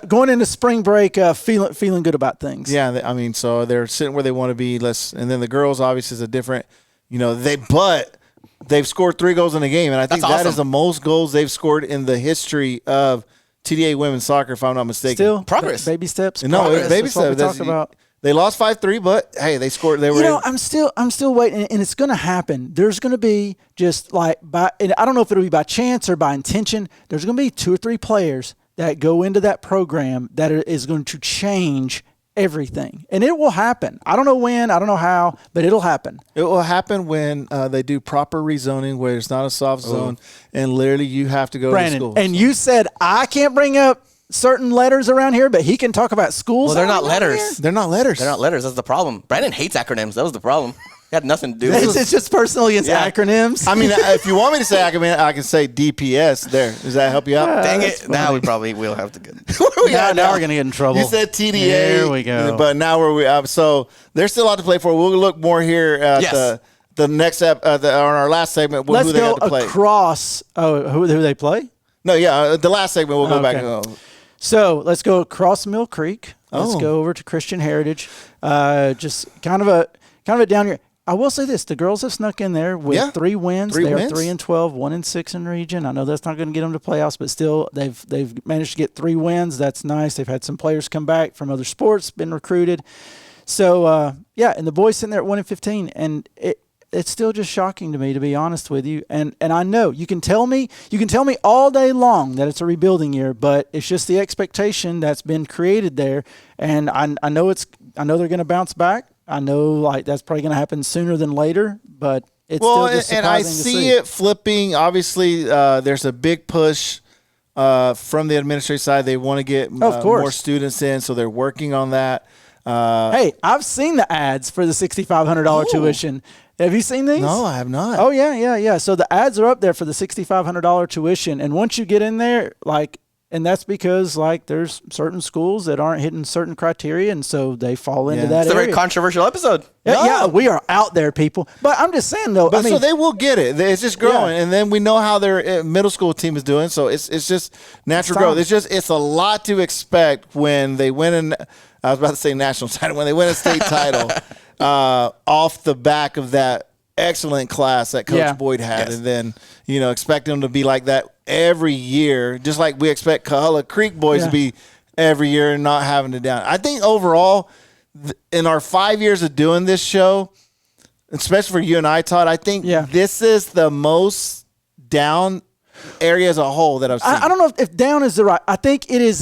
Speaker 2: going into spring break feeling good about things.
Speaker 3: Yeah, so they're sitting where they want to be. And then the girls obviously is a different, they've scored 3 goals in a game, and I think that is the most goals they've scored in the history of TDA women's soccer, if I'm not mistaken.
Speaker 2: Still
Speaker 1: progress,
Speaker 2: baby steps.
Speaker 3: No, baby steps.
Speaker 2: That's what we talk about.
Speaker 3: They lost 5-3, but hey, they scored. They were.
Speaker 2: I'm still waiting, and it's going to happen. There's going to be just and I don't know if it'll be by chance or by intention. There's going to be 2 or 3 players that go into that program that is going to change everything, and it will happen. I don't know when, I don't know how, but it'll happen.
Speaker 3: It will happen when they do proper rezoning, where it's not a soft zone, and literally you have to go to school.
Speaker 2: And you said I can't bring up certain letters around here, but he can talk about schools.
Speaker 1: Well, they're not letters.
Speaker 3: They're not letters.
Speaker 1: They're not letters. That's the problem. Brandon hates acronyms. That was the problem. It had nothing to do with it.
Speaker 2: It's just personal against acronyms.
Speaker 3: I mean, if you want me to say acronym, I can say DPS there. Does that help you out?
Speaker 1: Dang it. Now we probably will have to get.
Speaker 2: Now we're going to get in trouble.
Speaker 3: You said TDA.
Speaker 2: There we go.
Speaker 3: But now so there's still a lot to play for. We'll look more here at the next on our last segment.
Speaker 2: Let's
Speaker 3: who they
Speaker 2: go
Speaker 3: got to play.
Speaker 2: Across. Oh, who they play?
Speaker 3: No, the last segment we'll go back.
Speaker 2: So let's go across Mill Creek. Let's go over to Christian Heritage. Just kind of a down here. I will say this: the girls have snuck in there with 3 wins. They are 3-12, 1-6 in region. I know that's not going to get them to playoffs, but still, they've managed to get 3 wins. That's nice. They've had some players come back from other sports, been recruited. So and the boys sitting there at 1-15, and it's still just shocking to me, to be honest with you. And I know you can tell me all day long that it's a rebuilding year, but it's just the expectation that's been created there. And I know they're going to bounce back. I know like that's probably going to happen sooner than later, but it's still just surprising
Speaker 3: and I
Speaker 2: to
Speaker 3: see it flipping. Obviously, there's a big push from the administrative side. They want to get more students in, so they're working on that.
Speaker 2: Hey, I've seen the ads for the $6,500 tuition. Have you seen these?
Speaker 3: No, I have not.
Speaker 2: Oh, yeah. So the ads are up there for the $6,500 tuition. And once you get in there, and that's because, there's certain schools that aren't hitting certain criteria, and so they fall into that area.
Speaker 1: It's a very controversial episode.
Speaker 2: Yeah, we are out there, people. But I'm just saying, though.
Speaker 3: So they will get it. It's just growing. And then we know how their middle school team is doing, so it's just natural growth. It's a lot to expect when they win I was about to say national title, when they win a state title off the back of that excellent class that Coach Boyd had. Yes. And then, expect them to be like that every year, just like we expect Cullowhee Creek boys to be every year and not having to down. I think overall, in our 5 years of doing this show, especially for you and I, Todd, I think this is the most down area as a whole that I've seen.
Speaker 2: I don't know if down is the right. I think it is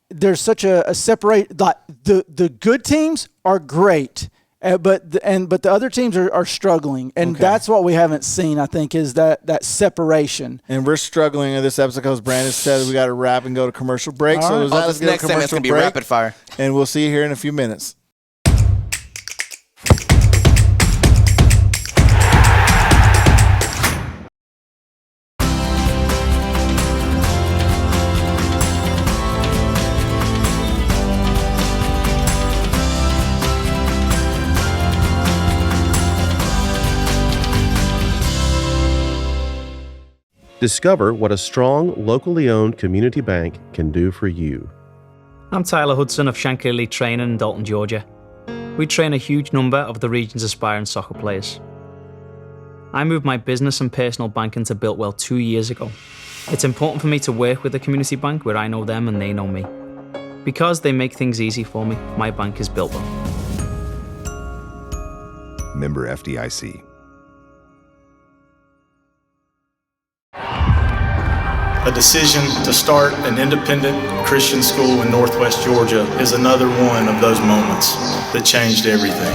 Speaker 2: there's such a separate, the good teams are great. But the other teams are struggling, and that's what we haven't seen. I think is that separation.
Speaker 3: And we're struggling in this episode because Brandon said we got to wrap and go to commercial break.
Speaker 2: All
Speaker 3: so
Speaker 2: right.
Speaker 3: let's get
Speaker 1: next
Speaker 3: a
Speaker 1: time it's
Speaker 3: commercial
Speaker 1: gonna be
Speaker 3: break,
Speaker 1: rapid fire,
Speaker 3: and we'll see you here in a few minutes.
Speaker 15: Discover what a strong, locally owned community bank can do for you.
Speaker 21: I'm Tyler Hudson of Shankly Elite Training in Dalton, Georgia. We train a huge number of the region's aspiring soccer players. I moved my business and personal banking to Builtwell 2 years ago. It's important for me to work with a community bank where I know them and they know me. Because they make things easy for me, my bank is Builtwell.
Speaker 22: Member FDIC.
Speaker 4: A decision to start an independent Christian school in Northwest Georgia is another one of those moments that changed everything.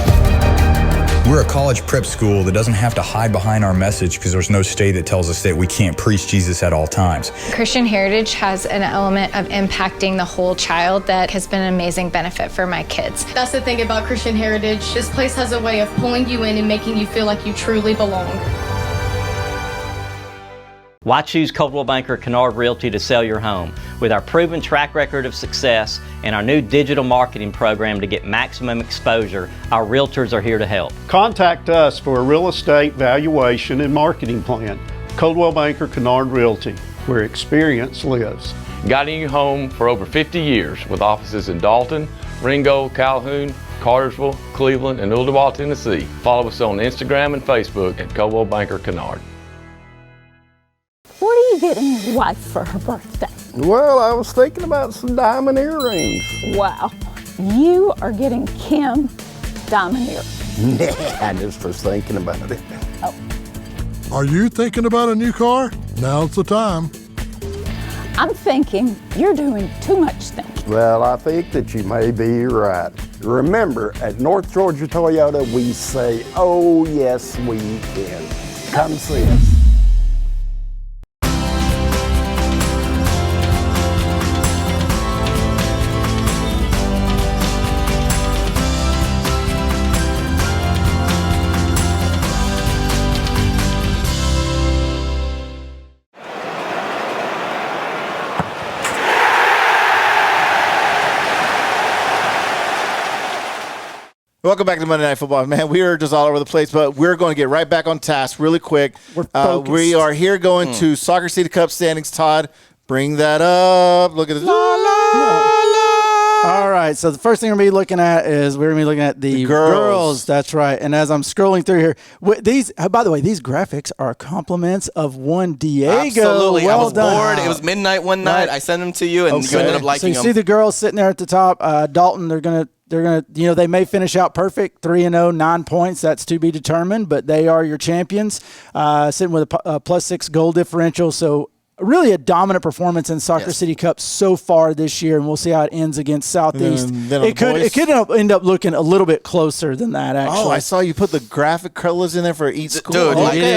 Speaker 5: We're a college prep school that doesn't have to hide behind our message because there's no state that tells us that we can't preach Jesus at all times.
Speaker 6: Christian Heritage has an element of impacting the whole child that has been an amazing benefit for my kids.
Speaker 7: That's the thing about Christian Heritage. This place has a way of pulling you in and making you feel like you truly belong.
Speaker 18: Why choose Coldwell Banker Kennard Realty to sell your home? With our proven track record of success and our new digital marketing program to get maximum exposure, our realtors are here to help.
Speaker 16: Contact us for a real estate valuation and marketing plan. Coldwell Banker Kennard Realty, where experience lives.
Speaker 17: Guiding you home for over 50 years with offices in Dalton, Ringgold, Calhoun, Cartersville, Cleveland, and Ooltewah, Tennessee. Follow us on Instagram and Facebook at Coldwell Banker Kennard.
Speaker 9: What are you getting your wife for her birthday?
Speaker 10: Well, I was thinking about some diamond earrings.
Speaker 9: Wow, you are getting Kim diamond earrings.
Speaker 10: I just was thinking about it.
Speaker 9: Oh.
Speaker 11: Are you thinking about a new car? Now's the time.
Speaker 9: I'm thinking you're doing too much thinking.
Speaker 10: Well, I think that you may be right. Remember, at North Georgia Toyota, we say, oh, yes, we can. Come see us.
Speaker 3: Welcome back to Monday Night Football. Man, we are just all over the place, but we're going to get right back on task really quick. We are here going to Soccer City Cup standings. Todd, bring that up. Look at this. La, la, la.
Speaker 2: All right. So the first thing we're going to be looking at is the girls. That's right. And as I'm scrolling through here, by the way, these graphics are compliments of one Diego.
Speaker 1: Absolutely.
Speaker 2: Well
Speaker 1: I was
Speaker 2: done.
Speaker 1: bored. It was midnight one night.
Speaker 2: Right.
Speaker 1: I sent them to you, and you ended up liking them.
Speaker 2: So you see the girls sitting there at the top. Dalton, they're gonna, they may finish out perfect, 3-0, 9 points. That's to be determined, but they are your champions, sitting with a +6 goal differential. So really a dominant performance in Soccer City Cup so far this year, and we'll see how it ends against Southeast. It could end up looking a little bit closer than that, actually.
Speaker 3: Oh, I saw you put the graphic colors in there for each school.
Speaker 1: Dude,
Speaker 3: Okay.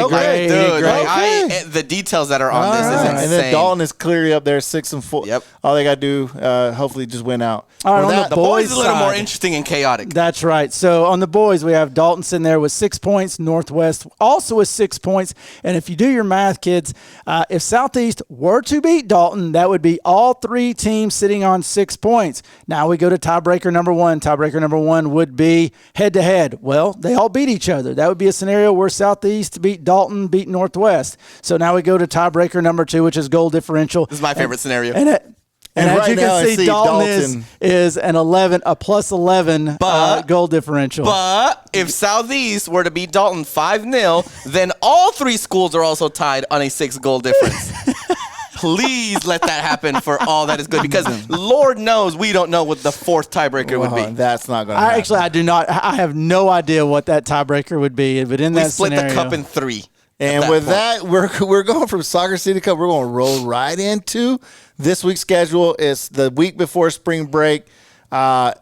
Speaker 1: The details that are on this is insane.
Speaker 3: And then Dalton is clearly up there, 6-4.
Speaker 1: Yep.
Speaker 3: All they got to do, hopefully, just win out.
Speaker 2: All right, on
Speaker 1: the boys is a little more interesting and chaotic.
Speaker 2: That's right. So on the boys, we have Dalton sitting there with 6 points, Northwest also with 6 points. And if you do your math, kids, if Southeast were to beat Dalton, that would be all 3 teams sitting on 6 points. Now we go to tiebreaker number 1. Tiebreaker number 1 would be head-to-head. Well, they all beat each other. That would be a scenario where Southeast beat Dalton, beat Northwest. So now we go to tiebreaker number 2, which is goal differential.
Speaker 1: This is my favorite scenario.
Speaker 2: And as
Speaker 3: right
Speaker 2: you
Speaker 3: now,
Speaker 2: can see, Dalton is an +11 goal differential.
Speaker 1: But if Southeast were to beat Dalton 5-0, then all 3 schools are also tied on a 6 goal difference. Please let that happen for all that is good, because Lord knows we don't know what the 4th tiebreaker would be.
Speaker 3: That's not going to happen.
Speaker 2: Actually, I do not. I have no idea what that tiebreaker would be. But in
Speaker 1: we
Speaker 2: that
Speaker 1: split
Speaker 2: scenario,
Speaker 1: the cup in 3.
Speaker 3: And with that, we're going from Soccer City Cup. We're going to roll right into this week's schedule. It's the week before spring break. Todd,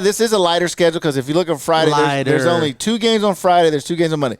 Speaker 3: this is a lighter schedule because if you look on Friday, there's only 2 games on Friday. There's 2 games on Monday.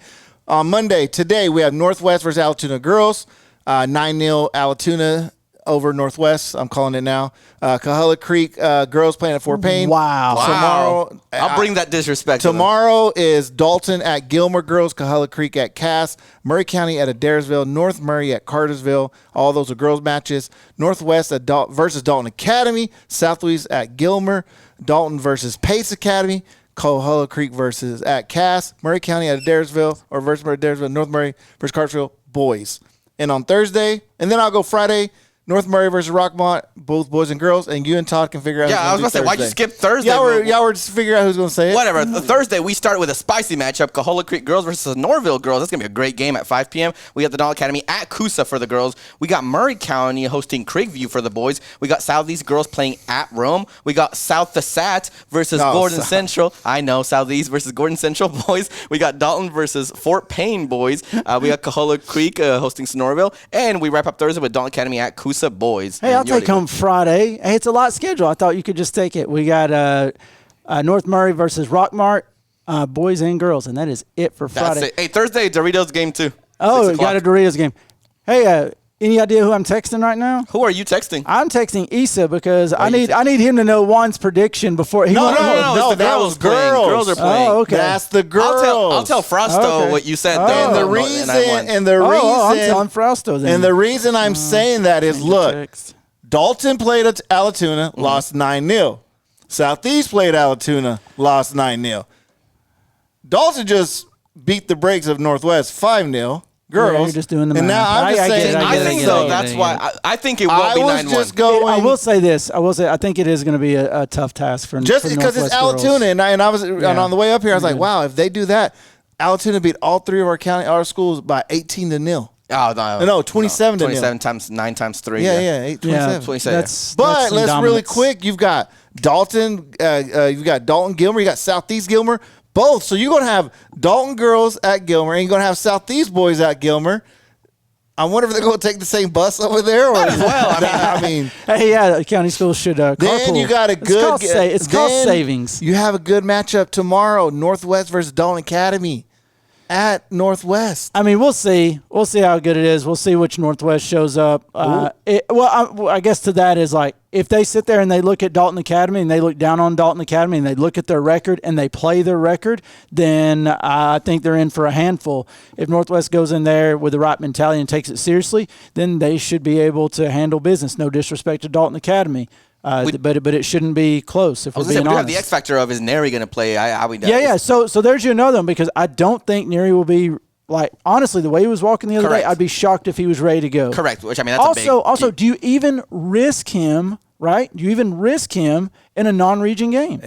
Speaker 3: On Monday, today, we have Northwest versus Alatoona girls. 9-0 Alatoona over Northwest. I'm calling it now. Coahulla Creek girls playing at Fort Payne.
Speaker 2: Wow.
Speaker 1: Tomorrow, I'll bring that disrespect.
Speaker 3: Tomorrow is Dalton at Gilmer girls, Coahulla Creek at Cass, Murray County at Adairsville, North Murray at Cartersville. All those are girls matches. Northwest versus Dalton Academy, Southwest at Gilmer, Dalton versus Pace Academy, Coahulla Creek versus at Cass, Murray County at Adairsville, or versus Adairsville, North Murray versus Cartersville, boys. And on Thursday, and then I'll go Friday, North Murray versus Rockmont, both boys and girls, and you and Todd can figure out.
Speaker 1: Yeah, I was going to say, why'd you skip Thursday?
Speaker 3: Y'all were just figuring out who's going to say it.
Speaker 1: Whatever. Thursday, we start with a spicy matchup, Coahulla Creek girls versus Norville girls. That's going to be a great game at 5 p.m. We got the Donald Academy at Coosa for the girls. We got Murray County hosting Creekview for the boys. We got Southeast girls playing at Rome. We got South the Sat versus Gordon Central. I know, Southeast versus Gordon Central boys. We got Dalton versus Fort Payne boys. We got Coahulla Creek hosting Sonoraville. And we wrap up Thursday with Donald Academy at Coosa boys.
Speaker 2: Hey, I'll take home Friday. Hey, it's a lot schedule. I thought you could just take it. We got North Murray versus Rockmart, boys and girls, and that is it for Friday.
Speaker 1: That's it. Hey, Thursday, Doritos game too.
Speaker 2: Oh, you got a Doritos game. Hey, any idea who I'm texting right now?
Speaker 1: Who are you texting?
Speaker 2: I'm texting Issa because I need him to know Juan's prediction before he.
Speaker 1: No, that was girls. Girls are playing.
Speaker 2: Oh, okay.
Speaker 3: That's the girls.
Speaker 1: I'll tell Frausto what you said.
Speaker 3: And the reason, I'm
Speaker 2: telling Frausto then.
Speaker 3: And the reason I'm saying that is, look, Dalton played at Alatoona, lost 9-0. Southeast played Alatoona, lost 9-0. Dalton just beat the brakes of Northwest 5-0. Girls.
Speaker 2: Yeah, you're just doing the math.
Speaker 3: And now I'm just saying.
Speaker 1: I think so. That's why I think it will be 9-1.
Speaker 2: I will say this. I think it is going to be a tough task for
Speaker 3: just because it's Alatoona, and I was and on the way up here, I was like, wow, if they do that, Alatoona beat all 3 of our schools by 18-0.
Speaker 1: Oh,
Speaker 3: no, 27 to 0.
Speaker 1: 27 times 9 times 3.
Speaker 3: Yeah, 27.
Speaker 1: 27.
Speaker 3: But let's really quick. You've got Dalton. You've got Dalton Gilmer. You got Southeast Gilmer. Both. So you're going to have Dalton girls at Gilmer, and you're going to have Southeast boys at Gilmer. I wonder if they're going to take the same bus over there. Or
Speaker 1: as well. I
Speaker 3: mean,
Speaker 2: hey, yeah, county schools should carpool.
Speaker 3: Then you got a good.
Speaker 2: It's cost savings.
Speaker 3: You have a good matchup tomorrow: Northwest versus Dalton Academy at Northwest.
Speaker 2: I mean, we'll see. We'll see how good it is. We'll see which Northwest shows up. I guess to that is like, if they sit there and they look at Dalton Academy and they look down on Dalton Academy and they look at their record and they play their record, then I think they're in for a handful. If Northwest goes in there with the right mentality and takes it seriously, then they should be able to handle business. No disrespect to Dalton Academy. But it shouldn't be close, if we're being honest.
Speaker 1: We have the X factor of, is Neri going to play?
Speaker 2: Yeah. So there's another one, because I don't think Neri will be, like, honestly, the way he was walking the other day, I'd be shocked if he was ready to go.
Speaker 1: Correct. Which, I mean, that's
Speaker 2: also, do you even risk him right? Do you even risk him in a non-region game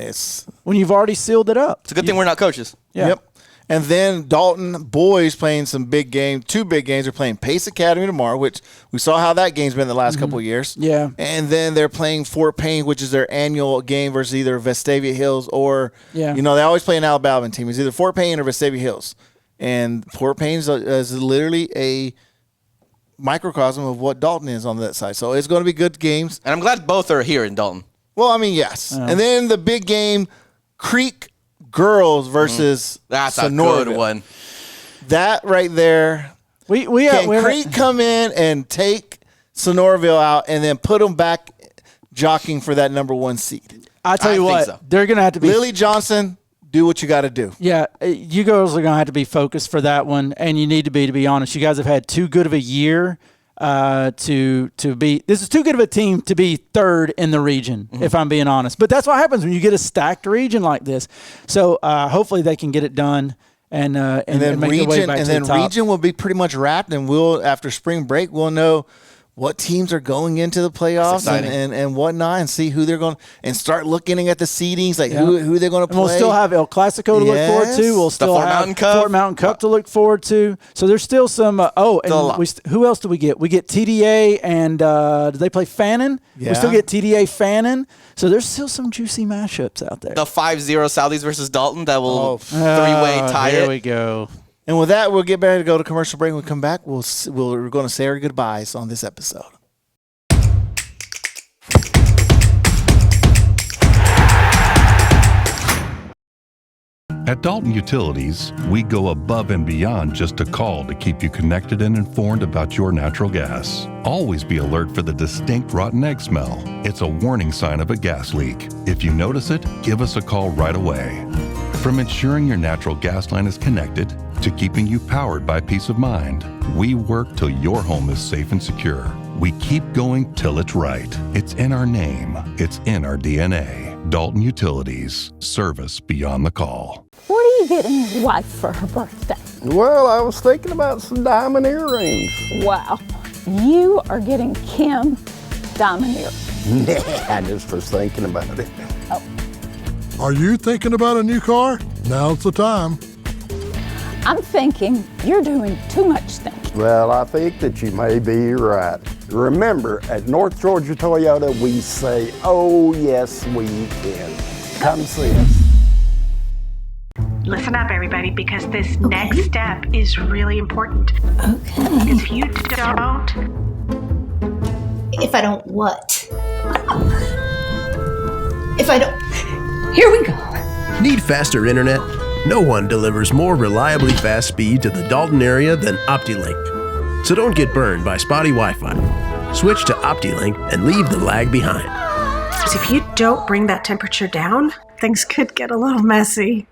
Speaker 2: when you've already sealed it up?
Speaker 1: It's a good thing we're not coaches.
Speaker 2: Yeah.
Speaker 3: Yep. And then Dalton boys playing some big games. 2 big games. They're playing Pace Academy tomorrow, which we saw how that game's been the last couple of years.
Speaker 2: Yeah.
Speaker 3: And then they're playing Fort Payne, which is their annual game versus either Vestavia Hills or,
Speaker 2: Yeah.
Speaker 3: they always play an Alabama team. It's either Fort Payne or Vestavia Hills. And Fort Payne is literally a microcosm of what Dalton is on that side. So it's going to be good games.
Speaker 1: And I'm glad both are here in Dalton.
Speaker 3: Well, I mean, yes. And then the big game, Creek girls versus
Speaker 1: That's
Speaker 3: Sonoraville.
Speaker 1: a good one.
Speaker 3: That right there.
Speaker 2: Can
Speaker 3: Creek come in and take Sonoraville out and then put them back jockeying for that number 1 seed?
Speaker 2: I tell you what, they're going to have to be
Speaker 3: Lily Johnson. Do what you got to do.
Speaker 2: Yeah, you girls are going to have to be focused for that one, and you need to be honest. You guys have had too good of a year to be. This is too good of a team to be third in the region, if I'm being honest. But that's what happens when you get a stacked region like this. So hopefully they can get it done and then make their way back to the top.
Speaker 3: Region will be pretty much wrapped, and we'll after spring break we'll know what teams are going into the playoffs and whatnot, and see who they're going and start looking at the seedings, like who they're going to play.
Speaker 2: And we'll still have El Clasico to look forward to. We'll still have Fort Mountain Cup to look forward to. So there's still some. Who else do we get? We get TDA and do they play Fannin?
Speaker 3: Yeah.
Speaker 2: We still get TDA Fannin. So there's still some juicy matchups out there.
Speaker 1: The 5-0 Southees versus Dalton that will three-way tie
Speaker 2: Here
Speaker 1: it.
Speaker 2: we go.
Speaker 3: And with that, we'll get ready to go to commercial break. When we come back, we're going to say our goodbyes on this episode.
Speaker 19: At Dalton Utilities, we go above and beyond just a call to keep you connected and informed about your natural gas. Always be alert for the distinct rotten egg smell. It's a warning sign of a gas leak. If you notice it, give us a call right away. From ensuring your natural gas line is connected to keeping you powered by peace of mind, we work till your home is safe and secure. We keep going till it's right. It's in our name. It's in our DNA. Dalton Utilities. Service beyond the call.
Speaker 9: What are you getting your wife for her birthday?
Speaker 10: Well, I was thinking about some diamond earrings.
Speaker 9: Wow. You are getting Kim diamond earrings.
Speaker 10: Nah, I just was thinking about it.
Speaker 9: Oh.
Speaker 11: Are you thinking about a new car? Now's the time.
Speaker 9: I'm thinking you're doing too much thinking.
Speaker 10: Well, I think that you may be right. Remember, at North Georgia Toyota, we say, oh, yes, we can. Come see us.
Speaker 14: Listen up, everybody, because this next step is really important.
Speaker 20: Okay.
Speaker 14: If you don't...
Speaker 20: If I don't what? If I don't... Here we go.
Speaker 23: Need faster internet? No one delivers more reliably fast speed to the Dalton area than OptiLink. So don't get burned by spotty Wi-Fi. Switch to OptiLink and leave the lag behind.
Speaker 14: Because if you don't bring that temperature down, things could get a little messy.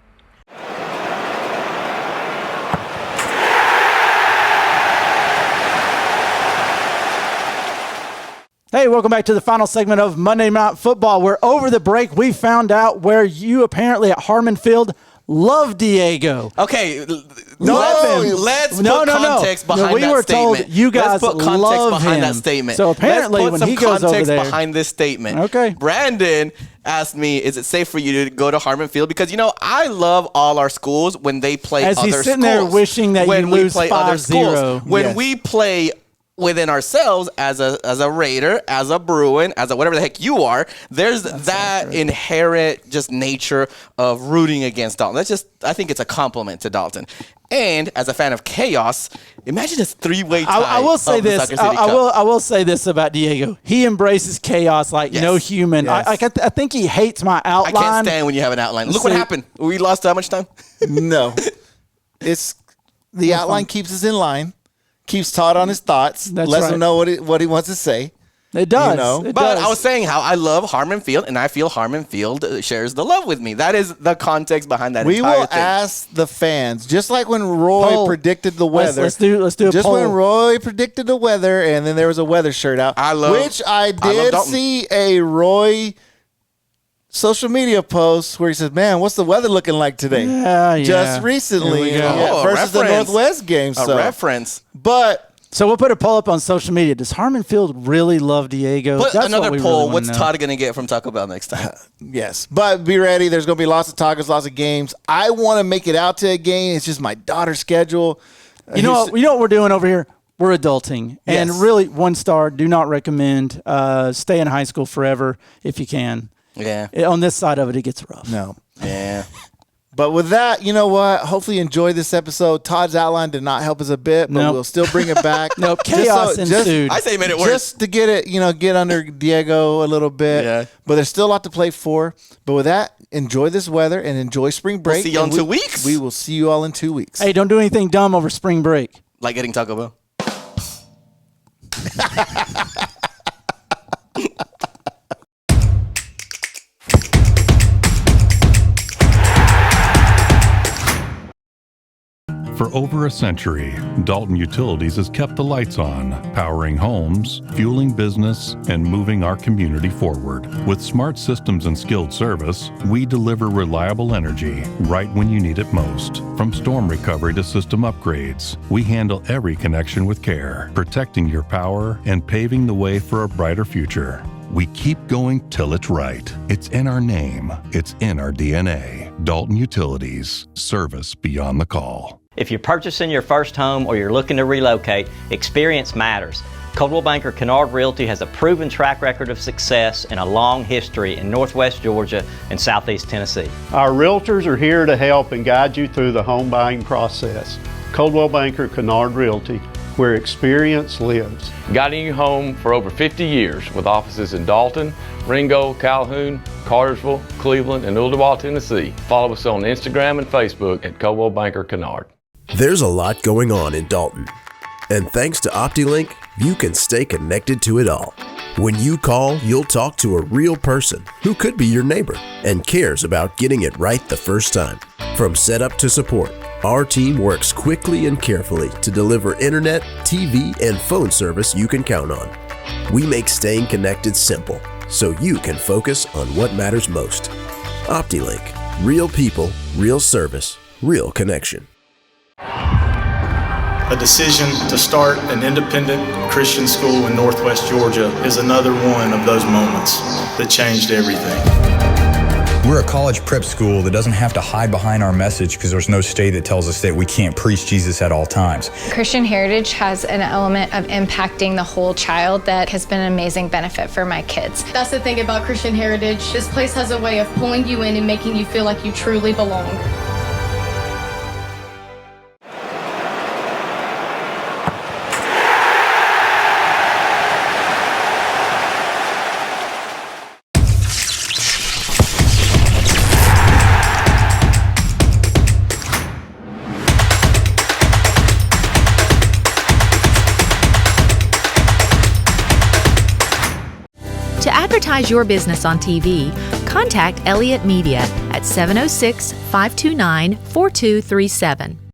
Speaker 2: Hey, welcome back to the final segment of Monday Night Football, where over the break we found out where you apparently at Harmon Field love Diego.
Speaker 1: Okay, let's put context behind
Speaker 2: we
Speaker 1: that
Speaker 2: were
Speaker 1: statement.
Speaker 2: Told you guys
Speaker 1: let's put context
Speaker 2: love
Speaker 1: behind
Speaker 2: him.
Speaker 1: that statement.
Speaker 2: So apparently,
Speaker 1: let's put
Speaker 2: when
Speaker 1: some
Speaker 2: he goes over
Speaker 1: context
Speaker 2: there,
Speaker 1: behind this statement.
Speaker 2: Okay,
Speaker 1: Brandon asked me, "Is it safe for you to go to Harmon Field?" Because I love all our schools when they play
Speaker 2: As
Speaker 1: other
Speaker 2: he's sitting
Speaker 1: schools.
Speaker 2: there wishing that
Speaker 1: when
Speaker 2: you
Speaker 1: we
Speaker 2: lose
Speaker 1: play other schools.
Speaker 2: 5-0.
Speaker 1: When we play within ourselves as a Raider, as a Bruin, as a whatever the heck you are, there's that inherent just nature of rooting against Dalton. I think it's a compliment to Dalton. And as a fan of chaos, imagine this three-way tie.
Speaker 2: I will say
Speaker 1: of the
Speaker 2: this.
Speaker 1: Sucker City Cup.
Speaker 2: I will say this about Diego. He embraces chaos like no human.
Speaker 3: Yes.
Speaker 2: I think he hates my outline.
Speaker 1: I can't stand when you have an outline. Look what happened. We lost how much time?
Speaker 3: No. It's the outline keeps us in line, keeps Todd on his thoughts, lets him know what he wants to say.
Speaker 2: It does.
Speaker 1: But I was saying how I love Harmon Field, and I feel Harmon Field shares the love with me. That is the context behind that entire thing.
Speaker 3: We will ask the fans, just like when Roy predicted the weather.
Speaker 2: Let's do a
Speaker 3: just
Speaker 2: poll.
Speaker 3: when Roy predicted the weather, and then there was a weather shirt out. Which I did see a Roy social media post where he said, "Man, what's the weather looking like today?"
Speaker 2: Yeah.
Speaker 3: Just recently, versus the Northwest game.
Speaker 1: A reference.
Speaker 3: But
Speaker 2: So we'll put a poll up on social media. Does Harmon Field really love Diego?
Speaker 1: Put another poll.
Speaker 2: Really
Speaker 1: What's Todd going to get from Taco Bell next time?
Speaker 3: Yes. But be ready. There's going to be lots of tacos, lots of games. I want to make it out to a game. It's just my daughter's schedule.
Speaker 2: You know what we're doing over here? We're adulting. And
Speaker 3: Yes.
Speaker 2: really, 1 star, do not recommend. Stay in high school forever if you can.
Speaker 1: Yeah.
Speaker 2: On this side of it, it gets rough.
Speaker 3: No.
Speaker 1: Yeah.
Speaker 3: But with that, you know what? Hopefully you enjoyed this episode. Todd's outline did not help us a bit, but we'll still bring it back.
Speaker 2: Nope, chaos ensued.
Speaker 1: I say it made it worse.
Speaker 3: Just to get it, get under Diego a little bit.
Speaker 1: Yeah.
Speaker 3: But there's still a lot to play for. But with that, enjoy this weather and enjoy spring break.
Speaker 1: We'll see you
Speaker 3: And
Speaker 1: in 2 weeks.
Speaker 3: We will see you all in 2 weeks.
Speaker 2: Hey, don't do anything dumb over spring break.
Speaker 1: Like getting Taco Bell.
Speaker 19: For over a century, Dalton Utilities has kept the lights on, powering homes, fueling business, and moving our community forward. With smart systems and skilled service, we deliver reliable energy right when you need it most. From storm recovery to system upgrades, we handle every connection with care, protecting your power and paving the way for a brighter future. We keep going till it's right. It's in our name. It's in our DNA. Dalton Utilities. Service beyond the call.
Speaker 18: If you're purchasing your first home or you're looking to relocate, experience matters. Coldwell Banker Kennard Realty has a proven track record of success and a long history in Northwest Georgia and Southeast Tennessee.
Speaker 16: Our realtors are here to help and guide you through the home buying process. Coldwell Banker Kennard Realty, where experience lives.
Speaker 17: Guiding you home for over 50 years with offices in Dalton, Ringgold, Calhoun, Cartersville, Cleveland, and Ooltewah, Tennessee. Follow us on Instagram and Facebook at Coldwell Banker Kennard.
Speaker 23: There's a lot going on in Dalton. And thanks to OptiLink, you can stay connected to it all. When you call, you'll talk to a real person who could be your neighbor and cares about getting it right the first time. From setup to support, our team works quickly and carefully to deliver internet, TV, and phone service you can count on. We make staying connected simple so you can focus on what matters most. OptiLink. Real people, real service, real connection.
Speaker 4: A decision to start an independent Christian school in Northwest Georgia is another one of those moments that changed everything.
Speaker 5: We're a college prep school that doesn't have to hide behind our message because there's no state that tells us that we can't preach Jesus at all times.
Speaker 6: Christian Heritage has an element of impacting the whole child that has been an amazing benefit for my kids.
Speaker 7: That's the thing about Christian Heritage. This place has a way of pulling you in and making you feel like you truly belong.
Speaker 8: To advertise your business on TV, contact Elliott Media at 706-529-4237.